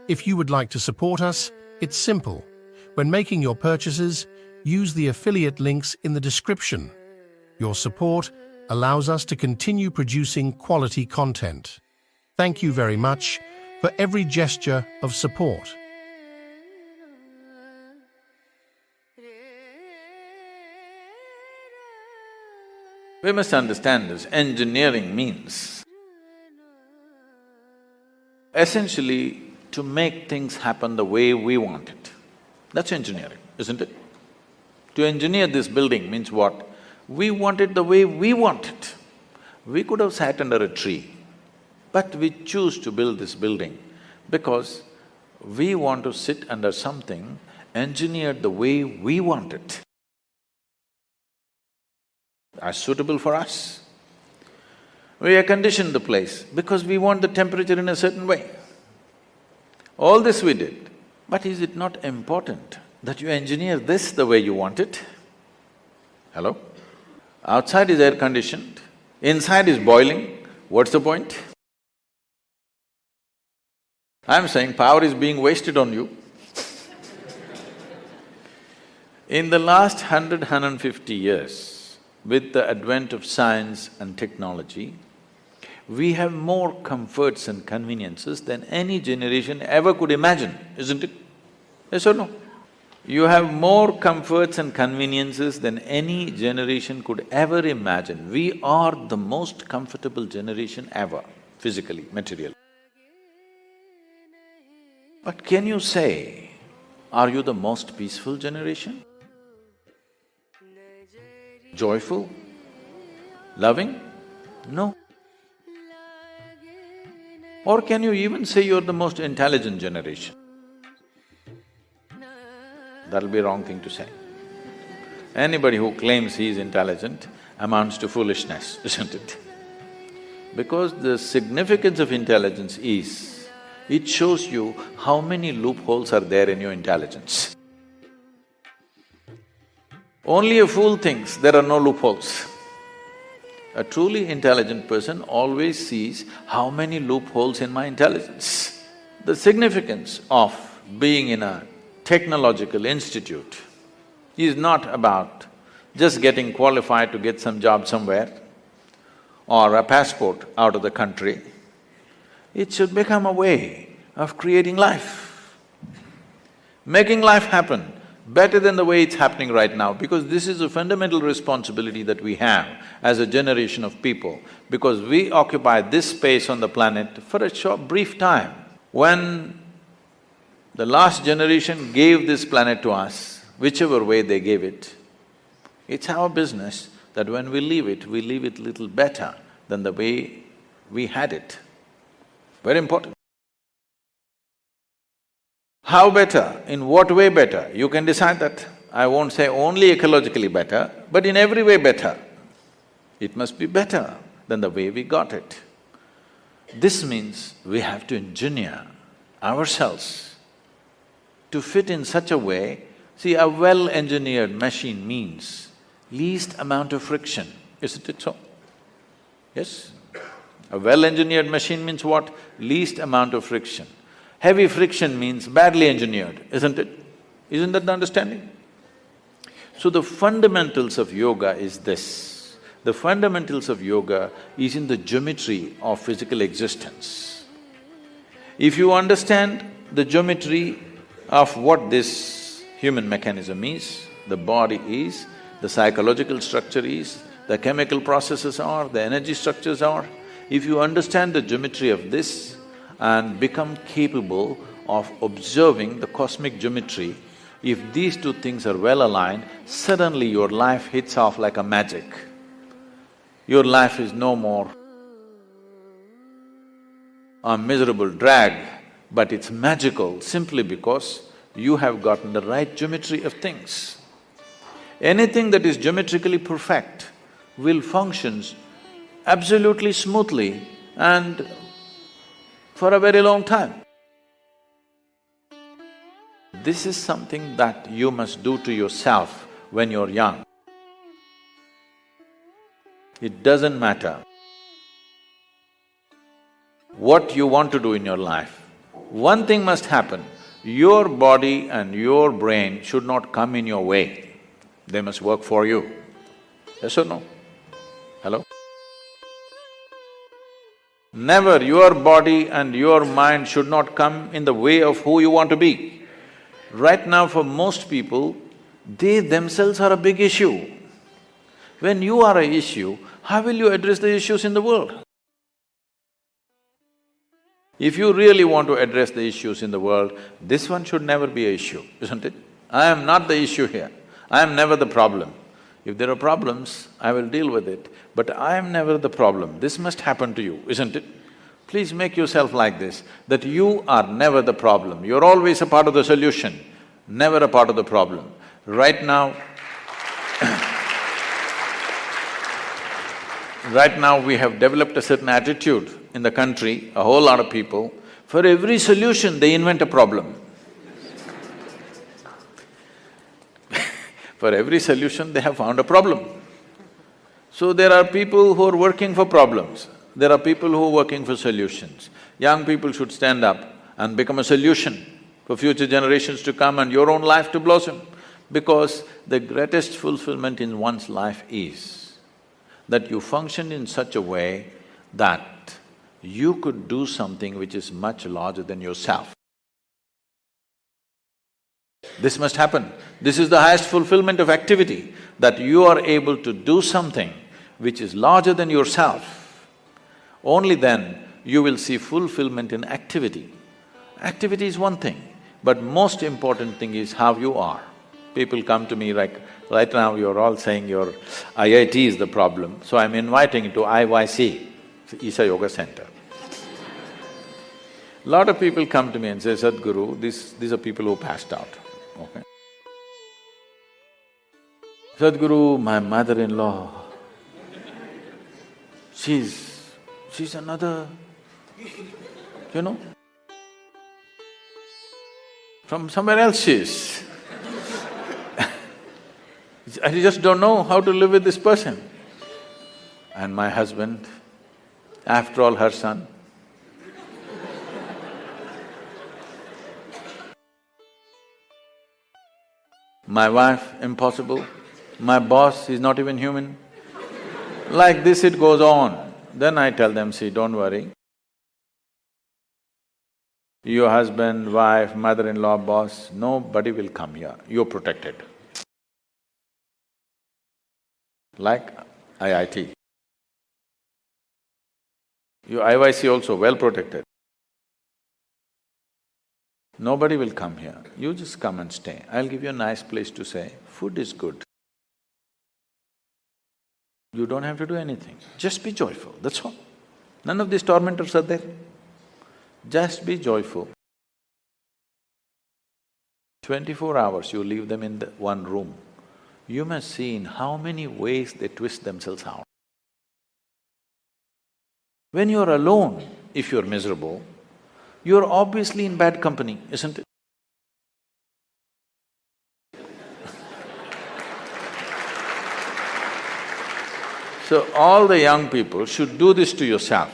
If you would like to support us, it's simple. When making your purchases, use the affiliate links in the description. Your support allows us to continue producing quality content. Thank you very much for every gesture of support. We must understand this. Engineering means essentially to make things happen the way we want it. That's engineering, isn't it? To engineer this building means what? We want it the way we want it. We could have sat under a tree, but we choose to build this building because we want to sit under something engineered the way we want it, as suitable for us. We air conditioned the place because we want the temperature in a certain way. All this we did, but is it not important that you engineer this the way you want it? Hello? Outside is air conditioned, inside is boiling, what's the point? I'm saying power is being wasted on you. In the last 150 years, with the advent of science and technology, we have more comforts and conveniences than any generation ever could imagine, isn't it? Yes or no? You have more comforts and conveniences than any generation could ever imagine. We are the most comfortable generation ever, physically, materially. But can you say, are you the most peaceful generation? Joyful? Loving? No. Or can you even say you're the most intelligent generation? That'll be a wrong thing to say. Anybody who claims he is intelligent amounts to foolishness, isn't it? Because the significance of intelligence is, it shows you how many loopholes are there in your intelligence. Only a fool thinks there are no loopholes. A truly intelligent person always sees how many loopholes in my intelligence. The significance of being in a technological institute is not about just getting qualified to get some job somewhere or a passport out of the country. It should become a way of creating life, making life happen better than the way it's happening right now, because this is a fundamental responsibility that we have as a generation of people, because we occupy this space on the planet for a short, brief time. When the last generation gave this planet to us, whichever way they gave it, it's our business that when we leave it little better than the way we had it. Very important. How better? In what way better? You can decide that. I won't say only ecologically better, but in every way better. It must be better than the way we got it. This means we have to engineer ourselves to fit in such a way. See, a well-engineered machine means least amount of friction, isn't it so? Yes? A well-engineered machine means what? Least amount of friction. Heavy friction means badly engineered, isn't it? Isn't that the understanding? So the fundamentals of yoga is this. The fundamentals of yoga is in the geometry of physical existence. If you understand the geometry of what this human mechanism is, the body is, the psychological structure is, the chemical processes are, the energy structures are, if you understand the geometry of this and become capable of observing the cosmic geometry, if these two things are well aligned, suddenly your life hits off like a magic. Your life is no more a miserable drag, but it's magical simply because you have gotten the right geometry of things. Anything that is geometrically perfect will function absolutely smoothly and for a very long time. This is something that you must do to yourself when you're young. It doesn't matter what you want to do in your life, one thing must happen. Your body and your brain should not come in your way. They must work for you. Yes or no? Hello? Never your body and your mind should not come in the way of who you want to be. Right now for most people, they themselves are a big issue. When you are an issue, how will you address the issues in the world? If you really want to address the issues in the world, this one should never be an issue, isn't it? I am not the issue here, I am never the problem. If there are problems, I will deal with it, but I am never the problem. This must happen to you, isn't it? Please make yourself like this, that you are never the problem, you're always a part of the solution, never a part of the problem. Right now, right now we have developed a certain attitude in the country, a whole lot of people, for every solution they invent a problem. For every solution they have found a problem. So there are people who are working for problems, there are people who are working for solutions. Young people should stand up and become a solution for future generations to come and your own life to blossom. Because the greatest fulfillment in one's life is that you function in such a way that you could do something which is much larger than yourself. This must happen. This is the highest fulfillment of activity, that you are able to do something which is larger than yourself. Only then you will see fulfillment in activity. Activity is one thing, but most important thing is how you are. People come to me like, right now you're all saying your IIT is the problem, so I'm inviting you to IYC, Isha Yoga Center. Lot of people come to me and say, Sadhguru, these are people who passed out, okay? Sadhguru, my mother-in-law, she's another, you know, from somewhere else she is. I just don't know how to live with this person. And my husband, after all, her son. My wife, impossible. My boss, he's not even human. Like this it goes on. Then I tell them, see, don't worry. Your husband, wife, mother-in-law, boss, nobody will come here, you're protected. Like IIT. Your IYC also well protected. Nobody will come here, you just come and stay. I'll give you a nice place to stay, food is good. You don't have to do anything, just be joyful, that's all. None of these tormentors are there. Just be joyful. 24 hours you leave them in the one room, you must see in how many ways they twist themselves out. When you're alone, if you're miserable, you're obviously in bad company, isn't it? So all the young people should do this to yourself.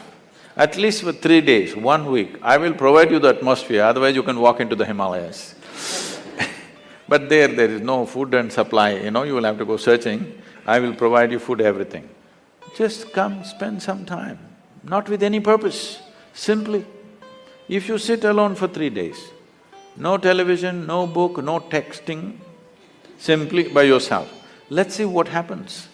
At least for 3 days, 1 week, I will provide you the atmosphere, otherwise you can walk into the Himalayas. But there is no food and supply, you know, you will have to go searching. I will provide you food, everything. Just come, spend some time, not with any purpose, simply. If you sit alone for 3 days, no television, no book, no texting, simply by yourself, let's see what happens.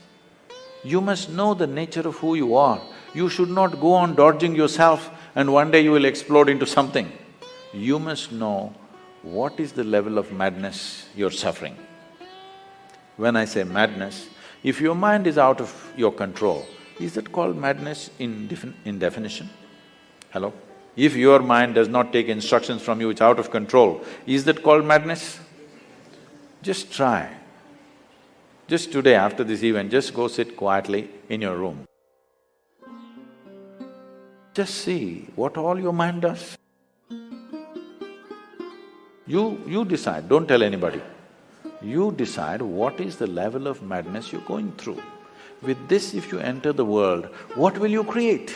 You must know the nature of who you are. You should not go on dodging yourself and one day you will explode into something. You must know what is the level of madness you're suffering. When I say madness, if your mind is out of your control, is that called madness in definition? Hello? If your mind does not take instructions from you, it's out of control, is that called madness? Just try. Just today after this event, just go sit quietly in your room. Just see what all your mind does. You decide, don't tell anybody. You decide what is the level of madness you're going through. With this, if you enter the world, what will you create?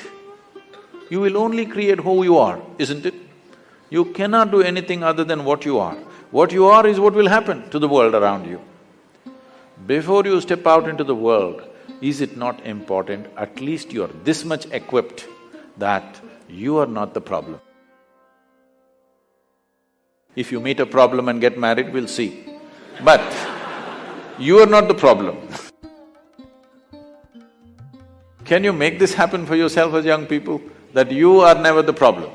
you will only create who you are, isn't it? You cannot do anything other than what you are. What you are is what will happen to the world around you. Before you step out into the world, is it not important, at least you are this much equipped that you are not the problem. If you meet a problem and get married, we'll see. But you are not the problem. Can you make this happen for yourself as young people, that you are never the problem?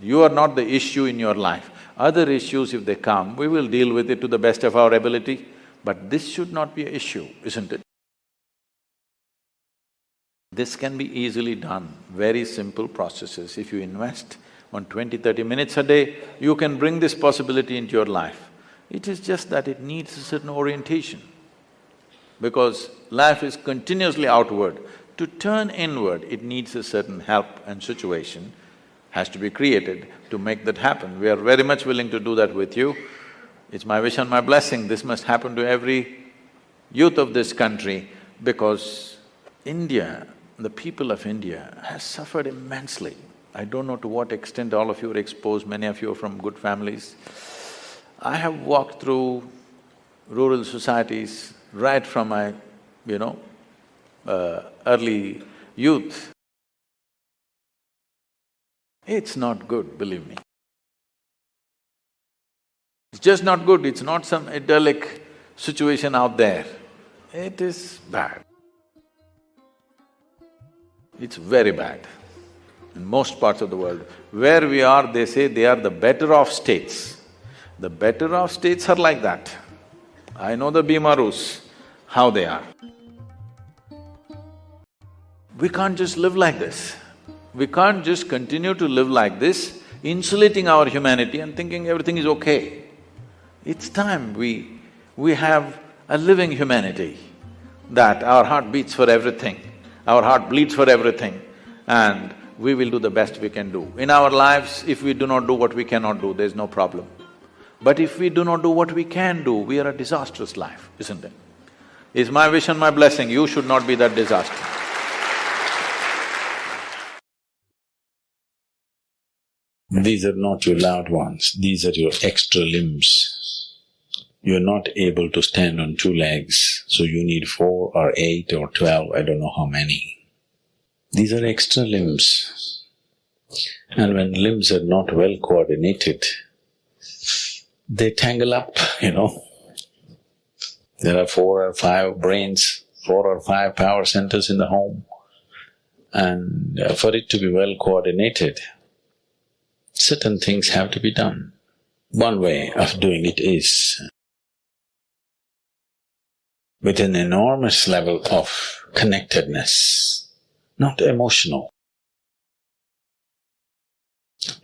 You are not the issue in your life. Other issues, if they come, we will deal with it to the best of our ability, but this should not be an issue, isn't it? This can be easily done, very simple processes. If you invest on 20-30 minutes a day, you can bring this possibility into your life. It is just that it needs a certain orientation, because life is continuously outward. To turn inward, it needs a certain help and situation has to be created to make that happen. We are very much willing to do that with you. It's my wish and my blessing, this must happen to every youth of this country, because India, the people of India has suffered immensely. I don't know to what extent all of you are exposed, many of you are from good families. I have walked through rural societies right from my, early youth. It's not good, believe me. It's just not good, it's not some idyllic situation out there. It is bad. It's very bad in most parts of the world. Where we are, they say they are the better off states. The better off states are like that. I know the Bimarus, how they are. We can't just live like this. We can't just continue to live like this, insulating our humanity and thinking everything is okay. It's time we have a living humanity, that our heart beats for everything, our heart bleeds for everything, and we will do the best we can do. In our lives, if we do not do what we cannot do, there's no problem. But if we do not do what we can do, we are a disastrous life, isn't it? It's my wish and my blessing, you should not be that disaster. These are not your loved ones, these are your extra limbs. You're not able to stand on 2 legs, so you need 4 or 8 or 12, I don't know how many. These are extra limbs. And when limbs are not well coordinated, they tangle up, There are 4 or 5 brains, 4 or 5 power centers in the home. And for it to be well coordinated, certain things have to be done. One way of doing it is with an enormous level of connectedness, not emotional.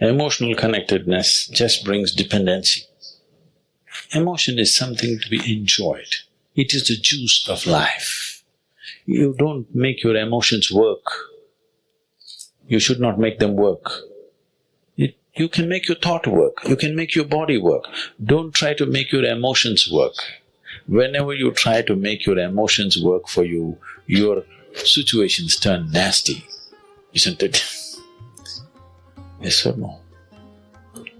Emotional connectedness just brings dependency. Emotion is something to be enjoyed. It is the juice of life. You don't make your emotions work. You should not make them work. You can make your thought work, you can make your body work. Don't try to make your emotions work. Whenever you try to make your emotions work for you, your situations turn nasty, isn't it? Yes or no?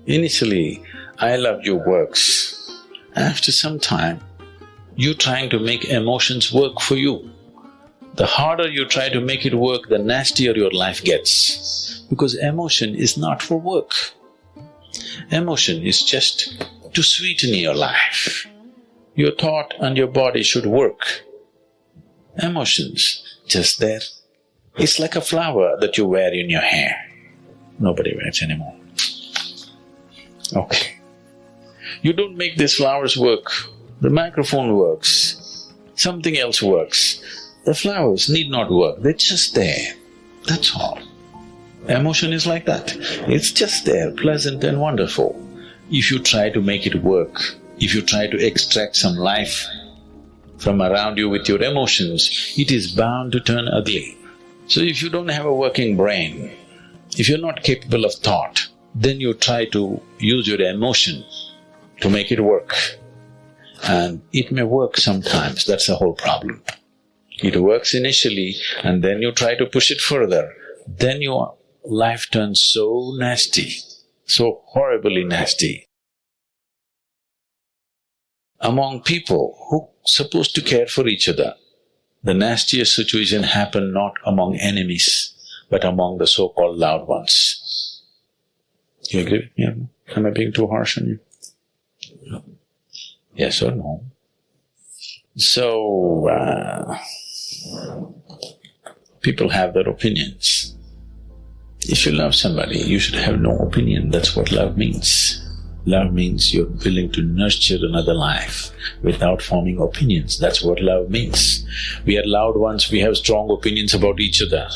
Initially, I loved your works. After some time, you're trying to make emotions work for you. The harder you try to make it work, the nastier your life gets. Because emotion is not for work. Emotion is just to sweeten your life. Your thought and your body should work. Emotions, just there. It's like a flower that you wear in your hair. Nobody wears anymore. Okay. You don't make these flowers work. The microphone works. Something else works. The flowers need not work, they're just there. That's all. Emotion is like that. It's just there, pleasant and wonderful. If you try to make it work, if you try to extract some life from around you with your emotions, it is bound to turn ugly. So if you don't have a working brain, if you're not capable of thought, then you try to use your emotion to make it work. And it may work sometimes, that's the whole problem. It works initially and then you try to push it further, then your life turns so nasty, so horribly nasty. Among people who are supposed to care for each other, the nastiest situation happen not among enemies, but among the so-called loved ones. You agree with me? Am I being too harsh on you? No. Yes or no? So, people have their opinions. If you love somebody, you should have no opinion. That's what love means. Love means you're willing to nurture another life without forming opinions. That's what love means. We are loved ones, we have strong opinions about each other.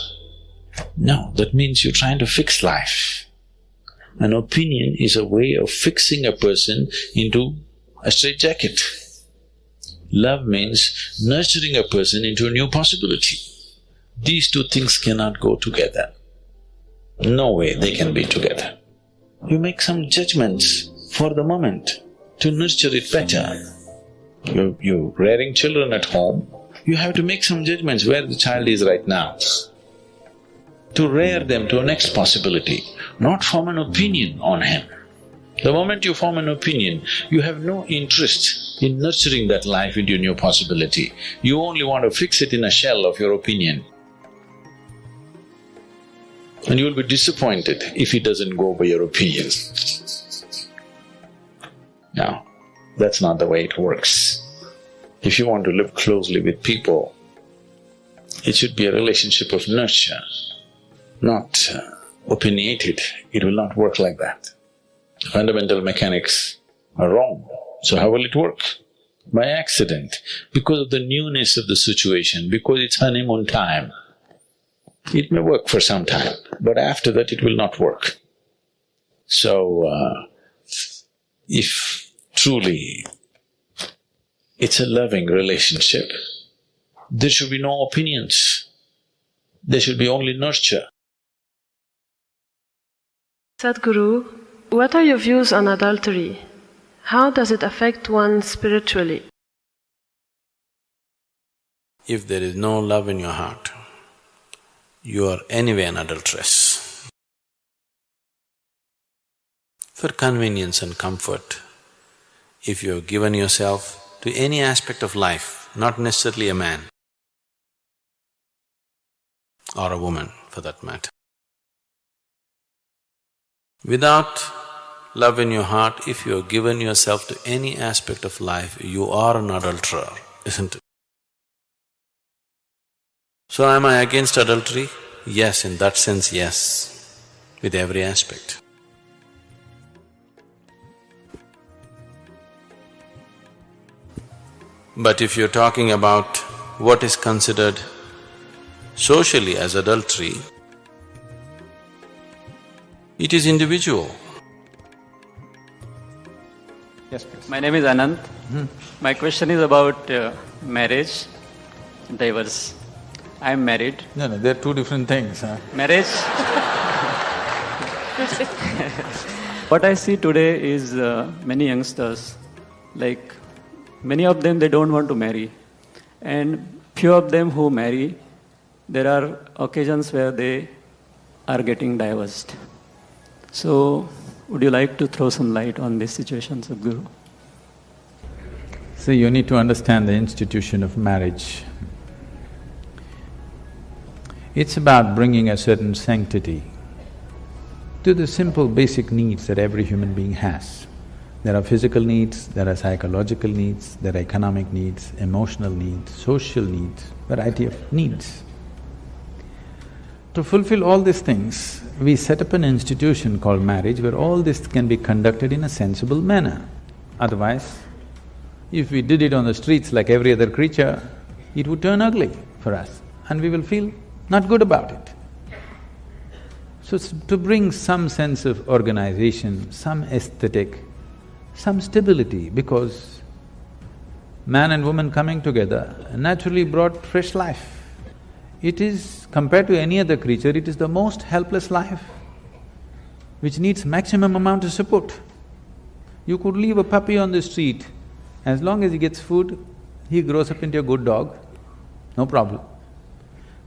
No, that means you're trying to fix life. An opinion is a way of fixing a person into a straitjacket. Love means nurturing a person into a new possibility. These two things cannot go together. No way they can be together. You make some judgments for the moment to nurture it better. You're rearing children at home, you have to make some judgments where the child is right now, to rear them to a next possibility, not form an opinion on him. The moment you form an opinion, you have no interest in nurturing that life into a new possibility. You only want to fix it in a shell of your opinion. And you will be disappointed if it doesn't go by your opinion. Now, that's not the way it works. If you want to live closely with people, it should be a relationship of nurture, not opinionated. It will not work like that. Fundamental mechanics are wrong. So how will it work? By accident, because of the newness of the situation, because it's honeymoon time. It may work for some time, but after that it will not work. So, if truly it's a loving relationship, there should be no opinions, there should be only nurture. Sadhguru, what are your views on adultery? How does it affect one spiritually? If there is no love in your heart, you are anyway an adulteress. For convenience and comfort, if you have given yourself to any aspect of life, not necessarily a man or a woman for that matter, without love in your heart, if you have given yourself to any aspect of life, you are an adulterer, isn't it? So am I against adultery? Yes, in that sense, yes, with every aspect. But if you're talking about what is considered socially as adultery, it is individual. Yes, please. My name is Anand. My question is about marriage, divorce. I am married. No, they're two different things, huh? Marriage… What I see today is many youngsters, like many of them they don't want to marry, and few of them who marry, there are occasions where they are getting divorced. So, would you like to throw some light on this situation, Sadhguru? See, you need to understand the institution of marriage. It's about bringing a certain sanctity to the simple basic needs that every human being has. There are physical needs, there are psychological needs, there are economic needs, emotional needs, social needs, variety of needs. To fulfill all these things, we set up an institution called marriage where all this can be conducted in a sensible manner. Otherwise, if we did it on the streets like every other creature, it would turn ugly for us and we will feel not good about it. So to bring some sense of organization, some aesthetic, some stability, because man and woman coming together naturally brought fresh life. It is, compared to any other creature, it is the most helpless life, which needs maximum amount of support. You could leave a puppy on the street, as long as he gets food, he grows up into a good dog. no problem.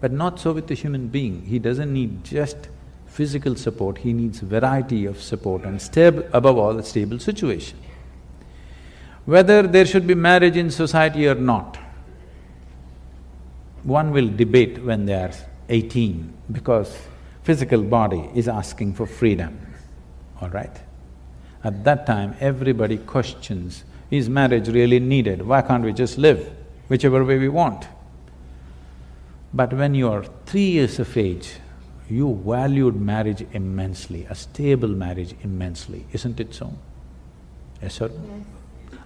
But not so with the human being. He doesn't need just physical support, he needs variety of support and above all, a stable situation. Whether there should be marriage in society or not, one will debate when they are 18 because physical body is asking for freedom, all right? At that time, everybody questions, is marriage really needed? Why can't we just live whichever way we want? But when you are 3 years of age, you valued marriage immensely, a stable marriage immensely, isn't it so? Yes or no? Yes.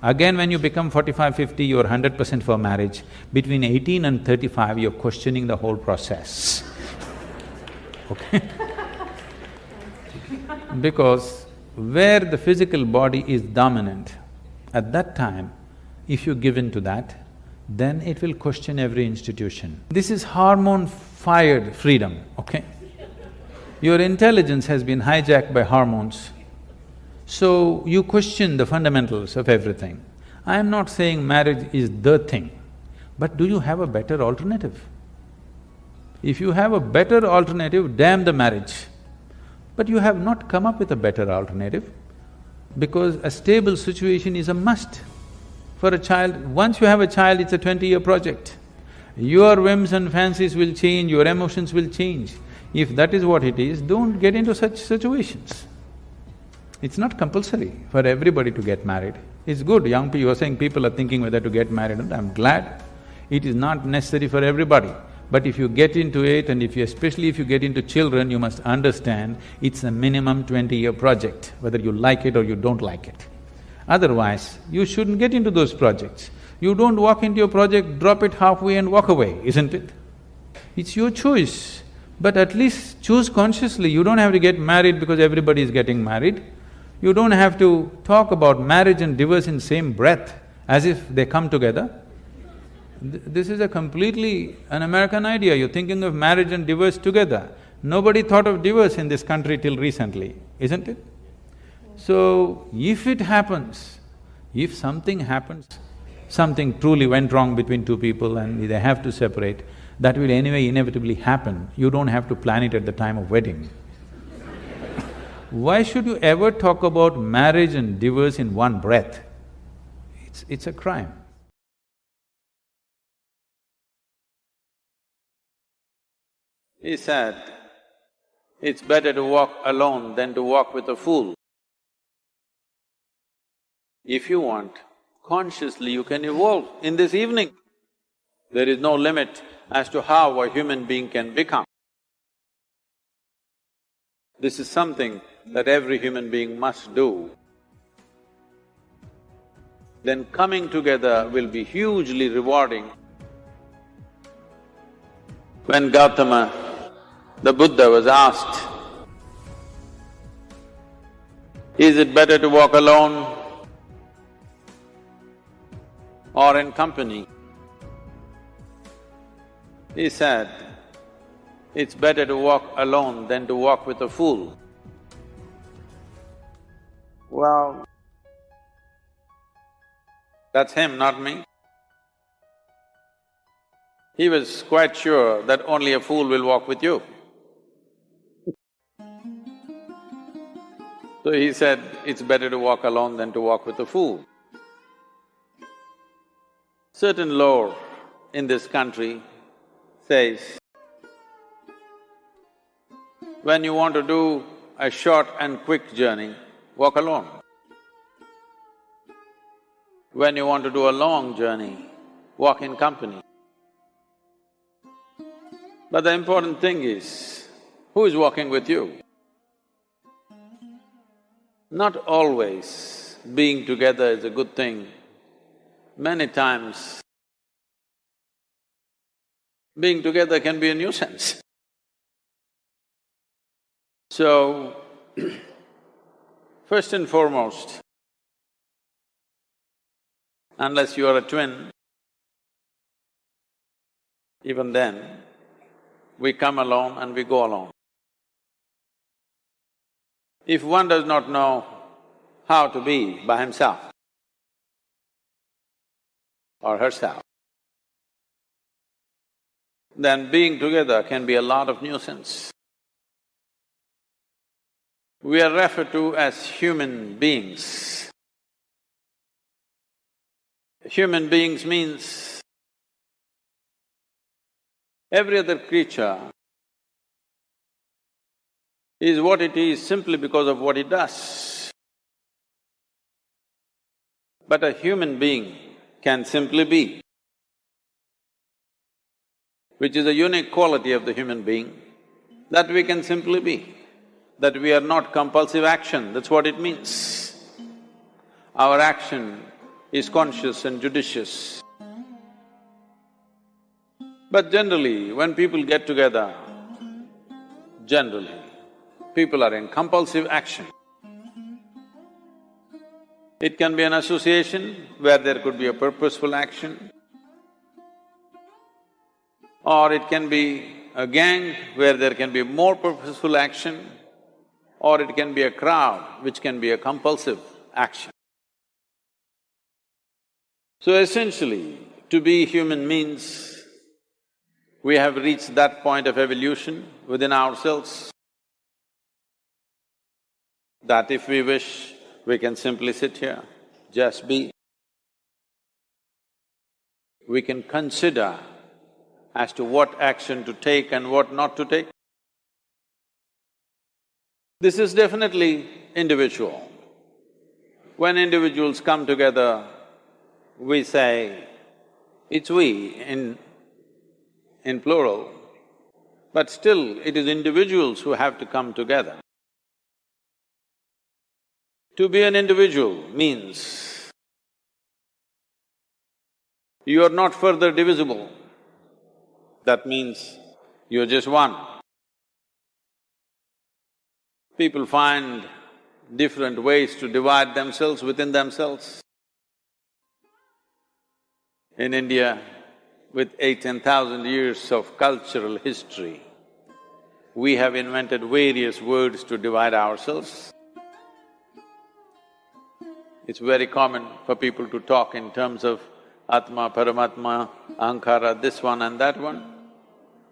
Again, when you become 45, 50, you're 100% for marriage. Between 18 and 35, you're questioning the whole process, okay? Because where the physical body is dominant, at that time, if you give in to that, then it will question every institution. This is hormone-fired freedom, okay? Your intelligence has been hijacked by hormones, so you question the fundamentals of everything. I am not saying marriage is the thing, but do you have a better alternative? If you have a better alternative, damn the marriage. But you have not come up with a better alternative, because a stable situation is a must. For a child, once you have a child, it's a 20-year project. Your whims and fancies will change, your emotions will change. If that is what it is, don't get into such situations. It's not compulsory for everybody to get married. It's good, young people, you're saying people are thinking whether to get married, and I'm glad. It is not necessary for everybody. But if you get into it, and especially if you get into children, you must understand it's a minimum 20-year project, whether you like it or you don't like it. Otherwise, you shouldn't get into those projects. You don't walk into your project, drop it halfway and walk away, isn't it? It's your choice, but at least choose consciously. You don't have to get married because everybody is getting married. You don't have to talk about marriage and divorce in same breath as if they come together. This is a completely an American idea, you're thinking of marriage and divorce together. Nobody thought of divorce in this country till recently, isn't it? So, if it happens, if something happens, something truly went wrong between two people and they have to separate, that will anyway inevitably happen. You don't have to plan it at the time of wedding. Why should you ever talk about marriage and divorce in one breath? It's a crime. He said, it's better to walk alone than to walk with a fool. If you want, consciously you can evolve in this evening. There is no limit as to how a human being can become. This is something that every human being must do. Then coming together will be hugely rewarding. When Gautama, the Buddha, was asked, is it better to walk alone or in company? He said, it's better to walk alone than to walk with a fool. Well, that's him, not me. He was quite sure that only a fool will walk with you. So he said, it's better to walk alone than to walk with a fool. Certain lore in this country says, when you want to do a short and quick journey, walk alone. When you want to do a long journey, walk in company. But the important thing is, who is walking with you? Not always being together is a good thing. Many times, being together can be a nuisance. So, first and foremost, unless you are a twin, even then, we come alone and we go alone. If one does not know how to be by himself or herself, then being together can be a lot of nuisance. We are referred to as human beings. Human beings means every other creature is what it is simply because of what it does. But a human being can simply be, which is a unique quality of the human being, that we can simply be, that we are not compulsive action, that's what it means. Our action is conscious and judicious. But generally, when people get together, generally, people are in compulsive action. It can be an association where there could be a purposeful action, or it can be a gang where there can be more purposeful action, or it can be a crowd which can be a compulsive action. So essentially, to be human means we have reached that point of evolution within ourselves that if we wish, we can simply sit here, just be. We can consider as to what action to take and what not to take. This is definitely individual. When individuals come together, we say, it's we in plural, but still it is individuals who have to come together. To be an individual means you are not further divisible. That means you're just one. People find different ways to divide themselves within themselves. In India, with 8,000 years of cultural history, we have invented various words to divide ourselves. It's very common for people to talk in terms of Atma, Paramatma, Ahankara, this one and that one.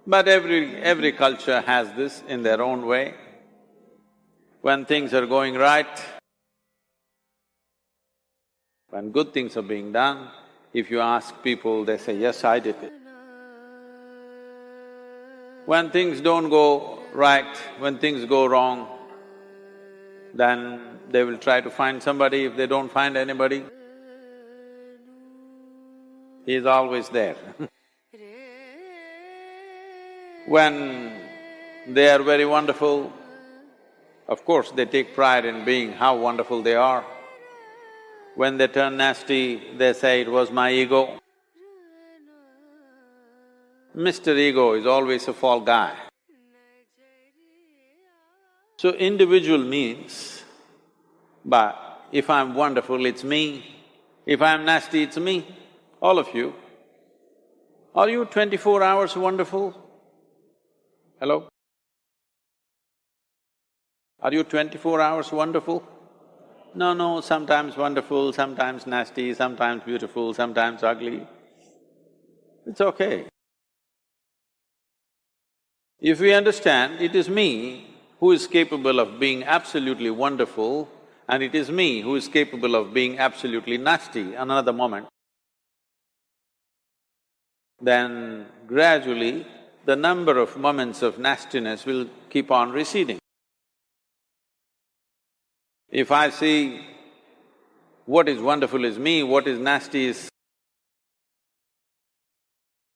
But every culture has this in their own way. When things are going right, when good things are being done, if you ask people, they say, yes, I did it. When things don't go right, when things go wrong, then they will try to find somebody. If they don't find anybody, he is always there. When they are very wonderful, of course they take pride in being how wonderful they are. When they turn nasty, they say, it was my ego. Mr. Ego is always a fall guy. So individual means, but if I'm wonderful, it's me. If I'm nasty, it's me. All of you. Are you 24 hours wonderful? Hello? Are you 24 hours wonderful? No, sometimes wonderful, sometimes nasty, sometimes beautiful, sometimes ugly. It's okay. If we understand it is me who is capable of being absolutely wonderful and it is me who is capable of being absolutely nasty another moment, then gradually the number of moments of nastiness will keep on receding. If I see what is wonderful is me, what is nasty is…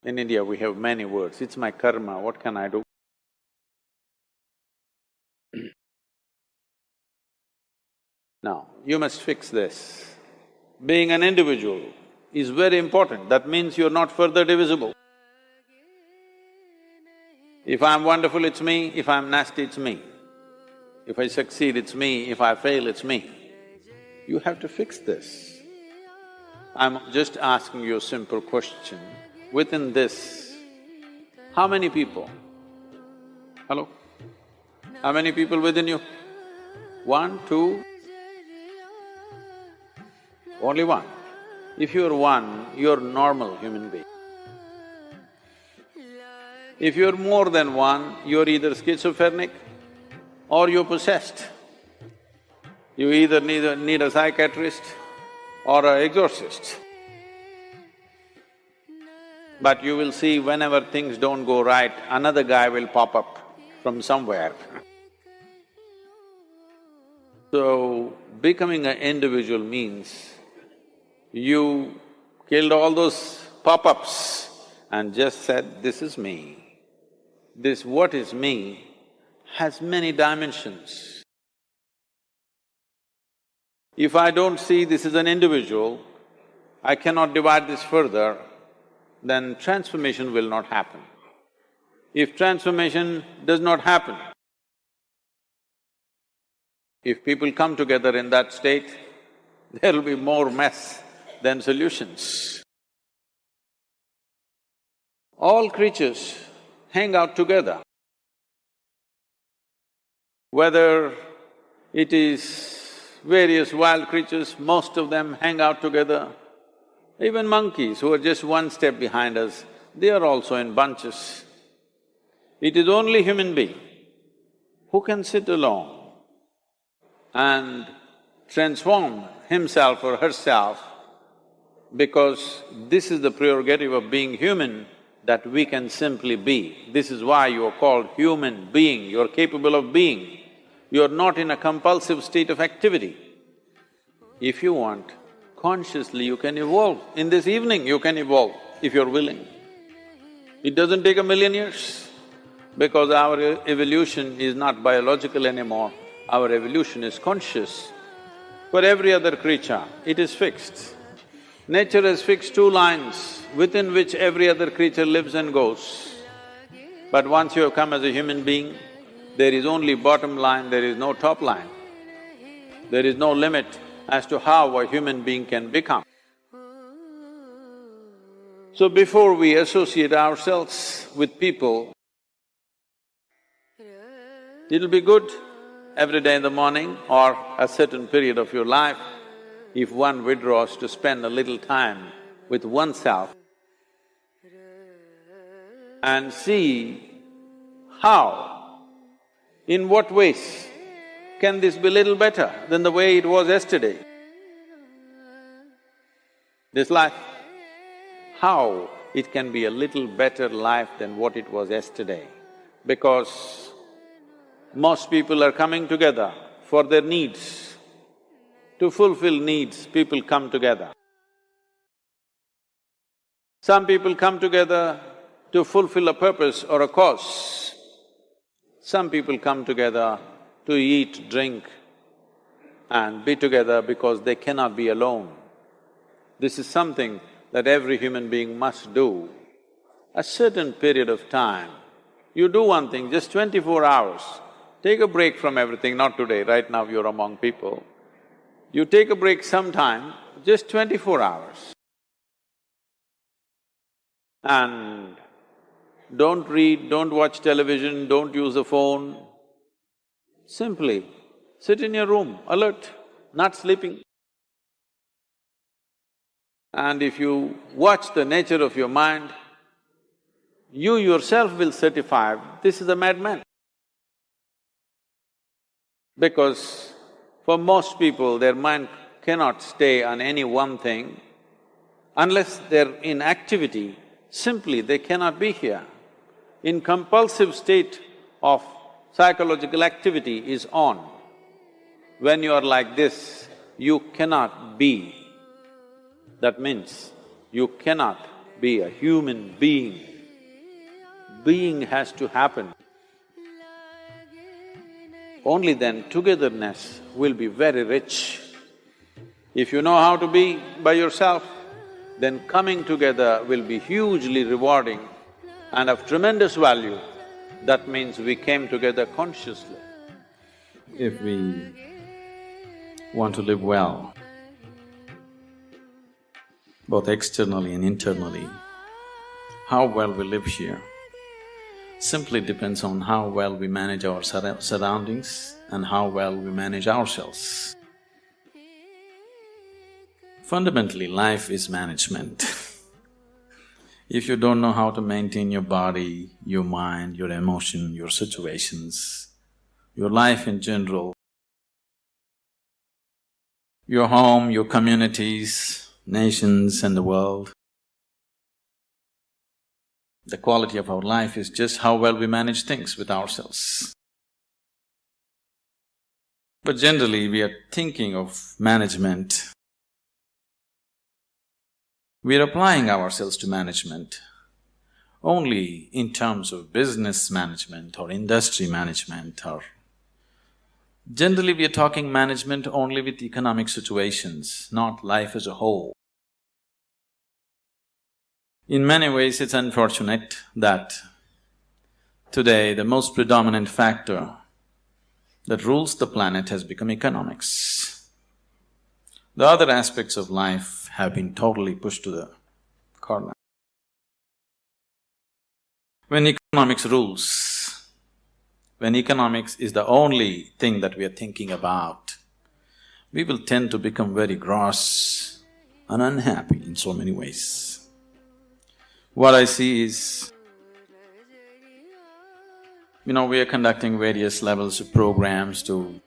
In India we have many words, it's my karma, what can I do? Now, you must fix this. Being an individual is very important, that means you're not further divisible. If I'm wonderful, it's me, if I'm nasty, it's me. If I succeed, it's me, if I fail, it's me. You have to fix this. I'm just asking you a simple question. Within this, how many people? Hello? How many people within you? 1, 2? Only one. If you're one, you're a normal human being. If you're more than one, you're either schizophrenic or you're possessed. You either need a psychiatrist or an exorcist. But you will see whenever things don't go right, another guy will pop up from somewhere. So, becoming an individual means you killed all those pop-ups and just said, this is me. This what is me has many dimensions. If I don't see this as an individual, I cannot divide this further, then transformation will not happen. If transformation does not happen, if people come together in that state, there will be more mess than solutions. All creatures hang out together. Whether it is various wild creatures, most of them hang out together. Even monkeys who are just one step behind us, they are also in bunches. It is only human being who can sit alone and transform himself or herself, because this is the prerogative of being human, that we can simply be. This is why you are called human being, you are capable of being. You are not in a compulsive state of activity. If you want, consciously you can evolve. In this evening you can evolve, if you're willing. It doesn't take 1,000,000 years, because our evolution is not biological anymore, our evolution is conscious. For every other creature, it is fixed. Nature has fixed 2 lines within which every other creature lives and goes. But once you have come as a human being, there is only bottom line, there is no top line. There is no limit as to how a human being can become. So before we associate ourselves with people, it'll be good every day in the morning or a certain period of your life, if one withdraws to spend a little time with oneself and see how, in what ways can this be little better than the way it was yesterday? This life, how it can be a little better life than what it was yesterday, because most people are coming together for their needs. To fulfill needs, people come together. Some people come together to fulfill a purpose or a cause. Some people come together to eat, drink and be together because they cannot be alone. This is something that every human being must do. A certain period of time, you do one thing, just 24 hours, take a break from everything, not today, right now you're among people. You take a break sometime, just 24 hours. And don't read, don't watch television, don't use the phone. Simply sit in your room, alert, not sleeping. And if you watch the nature of your mind, you yourself will certify, this is a madman. Because for most people, their mind cannot stay on any one thing. Unless they're in activity, simply they cannot be here. In compulsive state of psychological activity is on. When you are like this, you cannot be. That means you cannot be a human being. Being has to happen. Only then togetherness will be very rich. If you know how to be by yourself, then coming together will be hugely rewarding and of tremendous value. That means we came together consciously. If we want to live well, both externally and internally, how well we live here simply depends on how well we manage our surroundings and how well we manage ourselves. Fundamentally, life is management. If you don't know how to maintain your body, your mind, your emotion, your situations, your life in general, your home, your communities, nations and the world, the quality of our life is just how well we manage things with ourselves. But generally, we are thinking of management. We are applying ourselves to management only in terms of business management or industry management or… Generally, we are talking management only with economic situations, not life as a whole. In many ways, it's unfortunate that today the most predominant factor that rules the planet has become economics. The other aspects of life have been totally pushed to the corner. When economics rules, when economics is the only thing that we are thinking about, we will tend to become very gross and unhappy in so many ways. What I see is, we are conducting various levels of programs to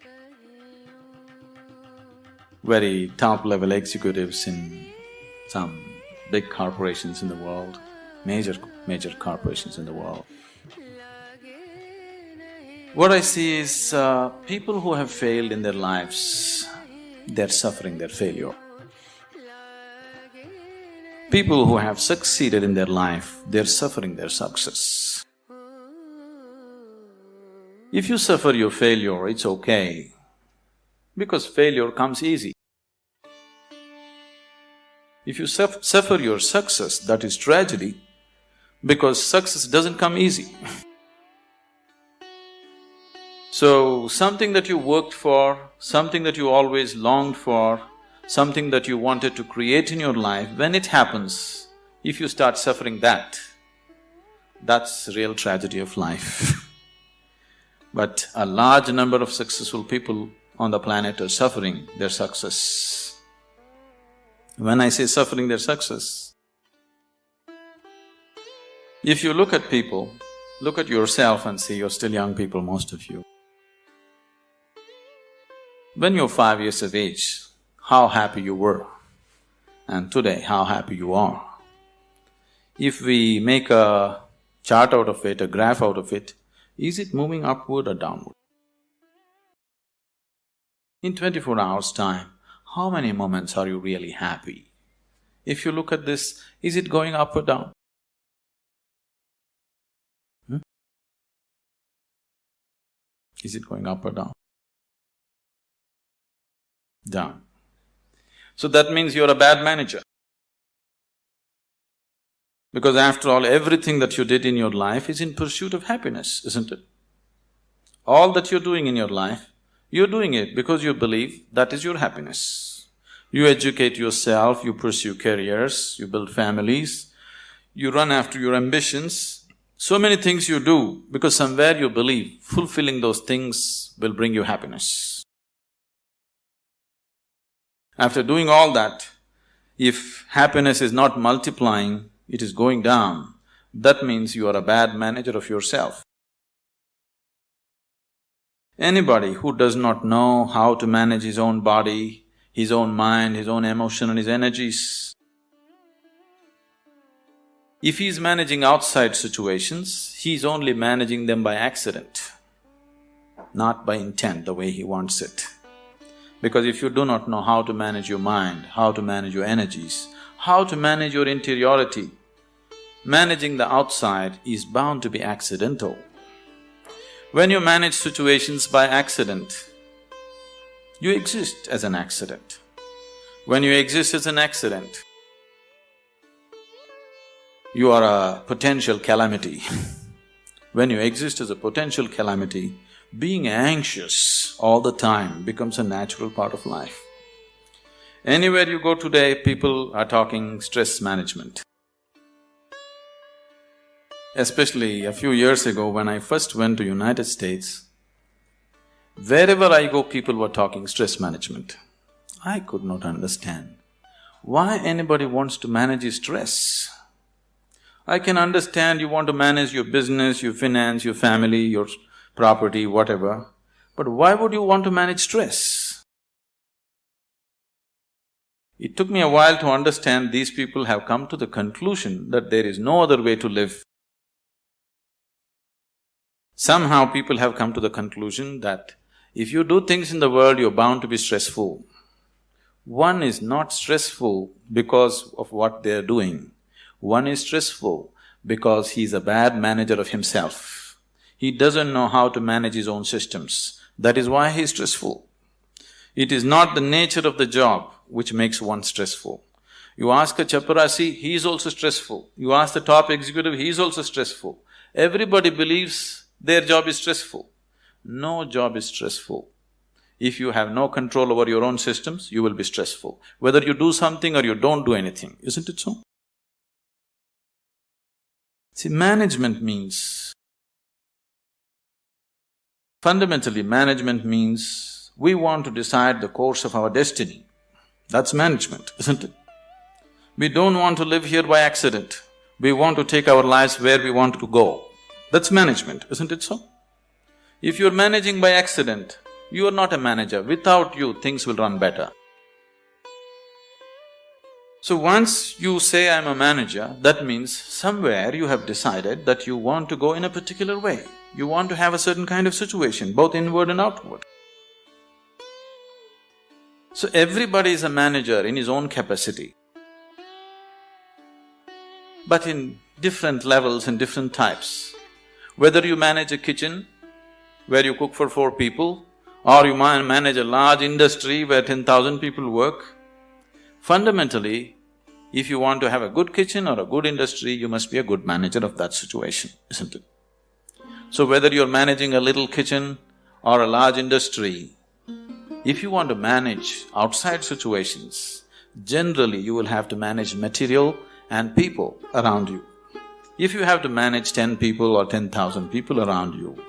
very top-level executives in some big corporations in the world, major corporations in the world. What I see is people who have failed in their lives, they're suffering their failure. People who have succeeded in their life, they're suffering their success. If you suffer your failure, it's okay, because failure comes easy. If you suffer your success, that is tragedy, because success doesn't come easy. So, something that you worked for, something that you always longed for, something that you wanted to create in your life, when it happens, if you start suffering that, that's the real tragedy of life. But a large number of successful people on the planet are suffering their success. When I say suffering their success, if you look at people, look at yourself and see, you're still young people, most of you. When you're 5 years of age, how happy you were, and today how happy you are. If we make a chart out of it, a graph out of it, is it moving upward or downward? In 24 hours' time, how many moments are you really happy? If you look at this, is it going up or down? Is it going up or down? Down. So that means you're a bad manager. Because after all, everything that you did in your life is in pursuit of happiness, isn't it? All that you're doing in your life, you're doing it because you believe that is your happiness. You educate yourself, you pursue careers, you build families, you run after your ambitions. So many things you do because somewhere you believe fulfilling those things will bring you happiness. After doing all that, if happiness is not multiplying, it is going down, that means you are a bad manager of yourself. Anybody who does not know how to manage his own body, his own mind, his own emotion and his energies, if he is managing outside situations, he is only managing them by accident, not by intent, the way he wants it. Because if you do not know how to manage your mind, how to manage your energies, how to manage your interiority, managing the outside is bound to be accidental. When you manage situations by accident, you exist as an accident. When you exist as an accident, you are a potential calamity. When you exist as a potential calamity, being anxious all the time becomes a natural part of life. Anywhere you go today, people are talking stress management. Especially a few years ago when I first went to United States, wherever I go, people were talking stress management. I could not understand why anybody wants to manage his stress. I can understand you want to manage your business, your finance, your family, your property, whatever, but why would you want to manage stress? It took me a while to understand these people have come to the conclusion that there is no other way to live. Somehow people have come to the conclusion that if you do things in the world, you're bound to be stressful. One is not stressful because of what they're doing. One is stressful because he's a bad manager of himself. He doesn't know how to manage his own systems. That is why he's stressful. It is not the nature of the job which makes one stressful. You ask a chaparasi, he is also stressful. You ask the top executive, he is also stressful. Everybody believes their job is stressful. No job is stressful. If you have no control over your own systems, you will be stressful. Whether you do something or you don't do anything, isn't it so? See, management means… fundamentally, management means we want to decide the course of our destiny. That's management, isn't it? We don't want to live here by accident. We want to take our lives where we want to go. That's management, isn't it so? If you're managing by accident, you are not a manager. Without you, things will run better. So once you say, I'm a manager, that means somewhere you have decided that you want to go in a particular way. You want to have a certain kind of situation, both inward and outward. So everybody is a manager in his own capacity, but in different levels and different types. Whether you manage a kitchen where you cook for 4 people, or you manage a large industry where 10,000 people work, fundamentally, if you want to have a good kitchen or a good industry, you must be a good manager of that situation, isn't it? So whether you're managing a little kitchen or a large industry, if you want to manage outside situations, generally you will have to manage material and people around you. If you have to manage 10 people or 10,000 people around you,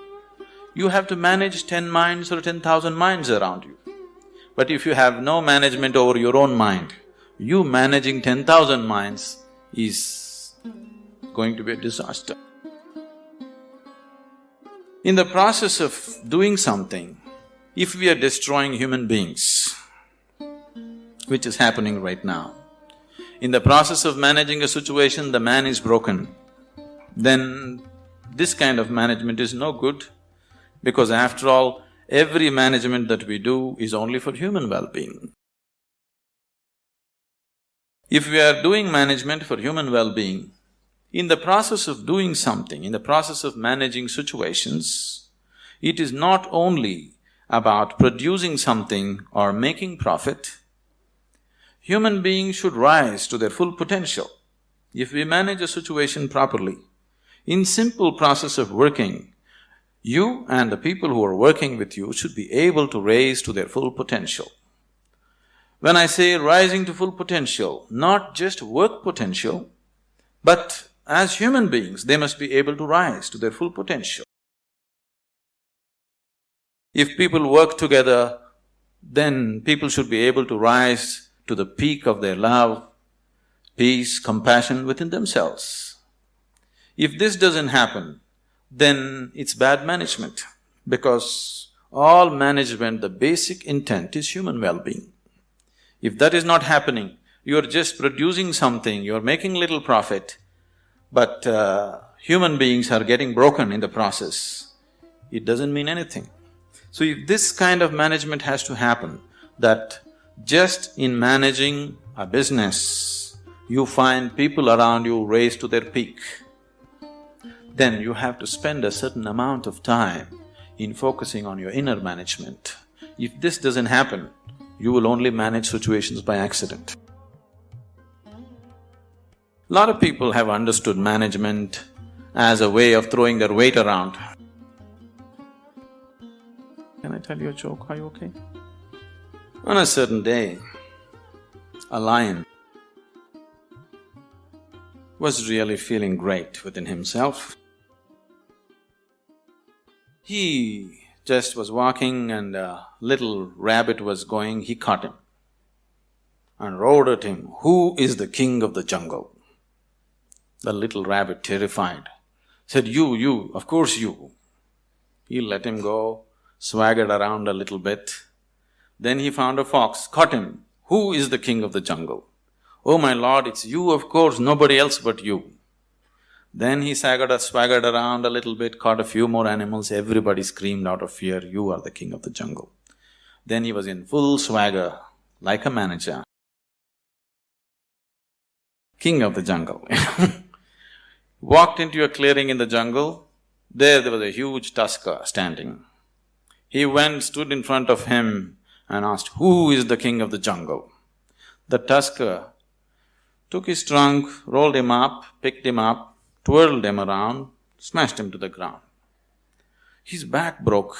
you have to manage 10 minds or 10,000 minds around you. But if you have no management over your own mind, you managing 10,000 minds is going to be a disaster. In the process of doing something, if we are destroying human beings, which is happening right now, in the process of managing a situation, the man is broken, then this kind of management is no good, because after all, every management that we do is only for human well-being. If we are doing management for human well-being, in the process of doing something, in the process of managing situations, it is not only about producing something or making profit. Human beings should rise to their full potential. If we manage a situation properly, in simple process of working, you and the people who are working with you should be able to raise to their full potential. When I say rising to full potential, not just work potential, but as human beings, they must be able to rise to their full potential. If people work together, then people should be able to rise to the peak of their love, peace, compassion within themselves. If this doesn't happen, then it's bad management, because all management, the basic intent is human well-being. If that is not happening, you're just producing something, you're making little profit, but human beings are getting broken in the process, it doesn't mean anything. So if this kind of management has to happen, that just in managing a business, you find people around you raise to their peak, then you have to spend a certain amount of time in focusing on your inner management. If this doesn't happen, you will only manage situations by accident. A lot of people have understood management as a way of throwing their weight around. Can I tell you a joke? Are you okay? On a certain day, a lion was really feeling great within himself. He just was walking and a little rabbit was going, he caught him and roared at him, "Who is the king of the jungle?" The little rabbit, terrified, said, you, of course you. He let him go, swaggered around a little bit. Then he found a fox, caught him. Who is the king of the jungle? Oh my lord, it's you, of course, nobody else but you. Then he swaggered around a little bit, caught a few more animals, everybody screamed out of fear, you are the king of the jungle. Then he was in full swagger, like a manager. King of the jungle Walked into a clearing in the jungle, there was a huge tusker standing. He went, stood in front of him and asked, who is the king of the jungle? The tusker took his trunk, rolled him up, picked him up, twirled him around, smashed him to the ground. His back broke.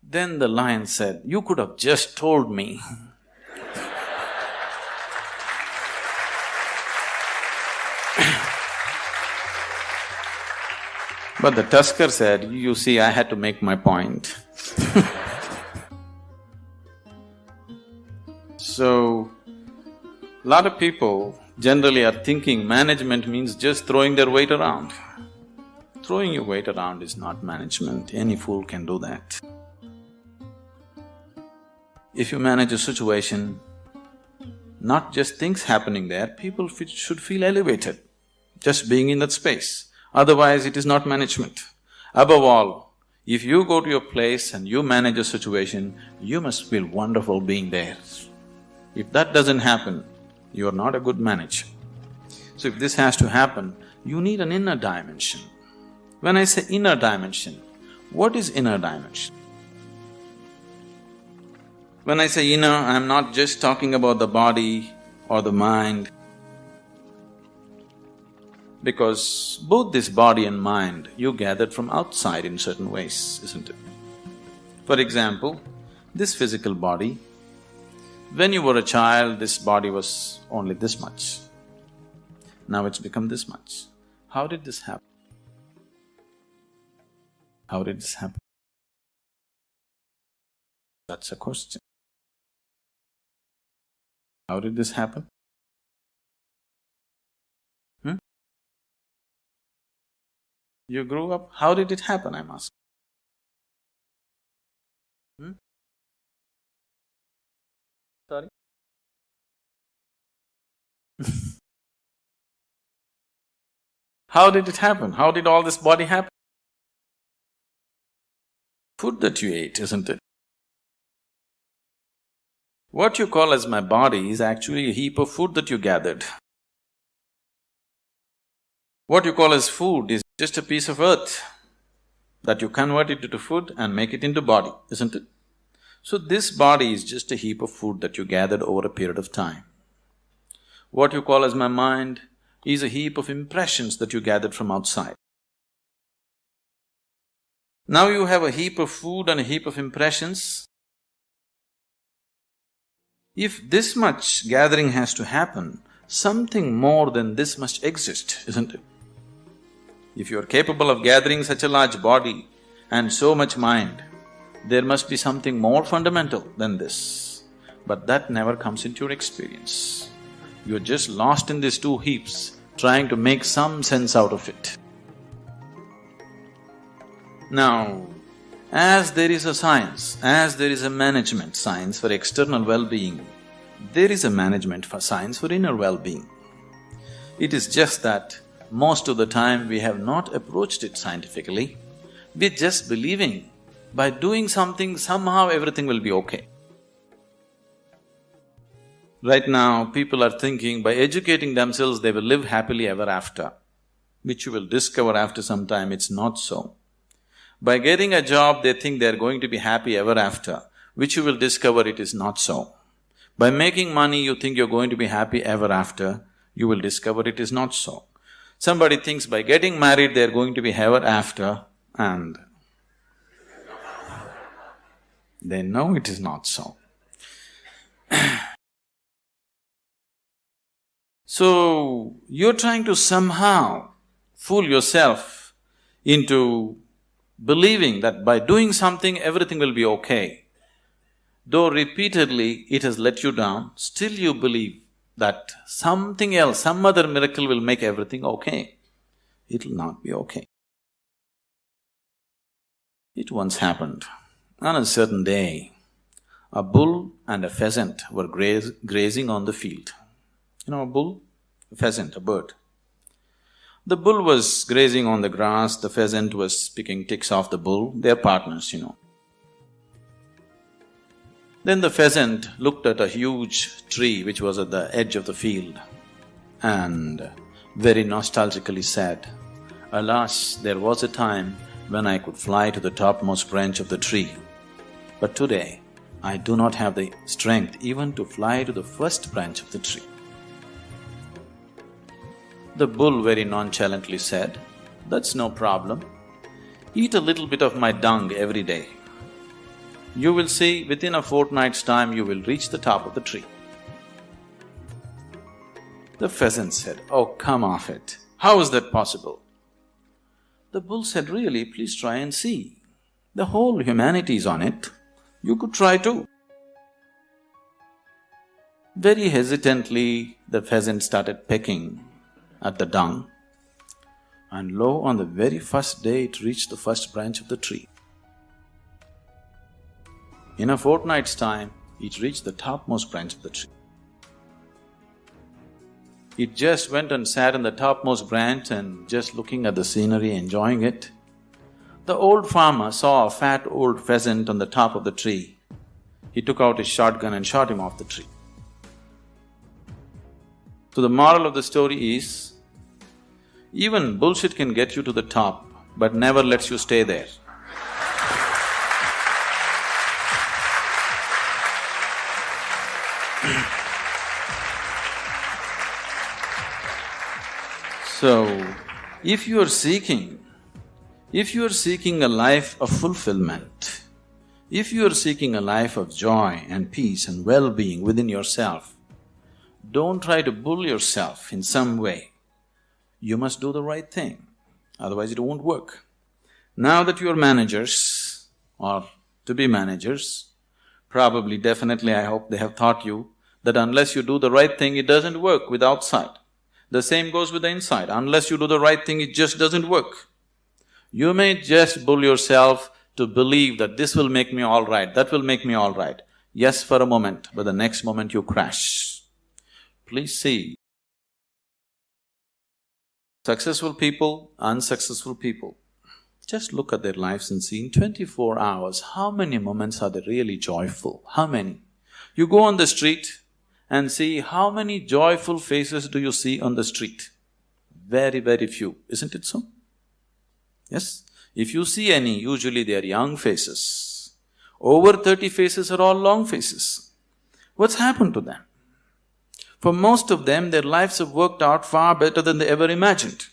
Then the lion said, you could have just told me. But the tusker said, you see, I had to make my point. So, lot of people generally are thinking management means just throwing their weight around. Throwing your weight around is not management, any fool can do that. If you manage a situation, not just things happening there, people should feel elevated, just being in that space. Otherwise, it is not management. Above all, if you go to your place and you manage a situation, you must feel wonderful being there. If that doesn't happen, you are not a good manager. So if this has to happen, you need an inner dimension. When I say inner dimension, what is inner dimension? When I say inner, I'm not just talking about the body or the mind, because both this body and mind you gathered from outside in certain ways, isn't it? For example, this physical body, when you were a child, this body was only this much. Now it's become this much. How did this happen? How did this happen? That's a question. How did this happen? You grew up, how did it happen, I'm asking? Sorry? How did it happen? How did all this body happen? Food that you ate, isn't it? What you call as my body is actually a heap of food that you gathered. What you call as food is just a piece of earth that you convert it into food and make it into body, isn't it? So this body is just a heap of food that you gathered over a period of time. What you call as my mind is a heap of impressions that you gathered from outside. Now you have a heap of food and a heap of impressions. If this much gathering has to happen, something more than this must exist, isn't it? If you are capable of gathering such a large body and so much mind, there must be something more fundamental than this. But that never comes into your experience. You're just lost in these two heaps, trying to make some sense out of it. Now, as there is a science, as there is a management science for external well-being, there is a management for science for inner well-being. It is just that most of the time we have not approached it scientifically. We're just believing by doing something, somehow everything will be okay. Right now, people are thinking by educating themselves they will live happily ever after, which you will discover after some time it's not so. By getting a job, they think they're going to be happy ever after, which you will discover it is not so. By making money, you think you're going to be happy ever after, you will discover it is not so. Somebody thinks by getting married they're going to be ever after, and they know it is not so. So, you're trying to somehow fool yourself into believing that by doing something everything will be okay. Though repeatedly it has let you down, still you believe that something else, some other miracle will make everything okay. It'll not be okay. It once happened. On a certain day, a bull and a pheasant were grazing on the field. You know a bull? A pheasant, a bird. The bull was grazing on the grass, the pheasant was picking ticks off the bull, they're partners, Then the pheasant looked at a huge tree which was at the edge of the field and very nostalgically said, "Alas, there was a time when I could fly to the topmost branch of the tree, but today I do not have the strength even to fly to the first branch of the tree." The bull very nonchalantly said, "That's no problem. Eat a little bit of my dung every day. You will see, within a fortnight's time you will reach the top of the tree." The pheasant said, "Oh, come off it. How is that possible?" The bull said, "Really, please try and see. The whole humanity is on it. You could try too." Very hesitantly, the pheasant started pecking at the dung, and lo, on the very first day it reached the first branch of the tree. In a fortnight's time, it reached the topmost branch of the tree. It just went and sat on the topmost branch and just looking at the scenery, enjoying it. The old farmer saw a fat old pheasant on the top of the tree. He took out his shotgun and shot him off the tree. So the moral of the story is, even bullshit can get you to the top, but never lets you stay there. So, if you are seeking a life of fulfillment, if you are seeking a life of joy and peace and well-being within yourself, don't try to bull yourself in some way. You must do the right thing, otherwise it won't work. Now that you are managers or to be managers, probably, definitely, I hope they have taught you that unless you do the right thing, it doesn't work with outside. The same goes with the inside. Unless you do the right thing, it just doesn't work. You may just bull yourself to believe that this will make me all right, that will make me all right. Yes, for a moment, but the next moment you crash. Please see, successful people, unsuccessful people, just look at their lives and see in 24 hours, how many moments are they really joyful? How many? You go on the street and see how many joyful faces do you see on the street? Very, very few, isn't it so? Yes? If you see any, usually they are young faces. Over 30 faces are all long faces. What's happened to them? For most of them, their lives have worked out far better than they ever imagined.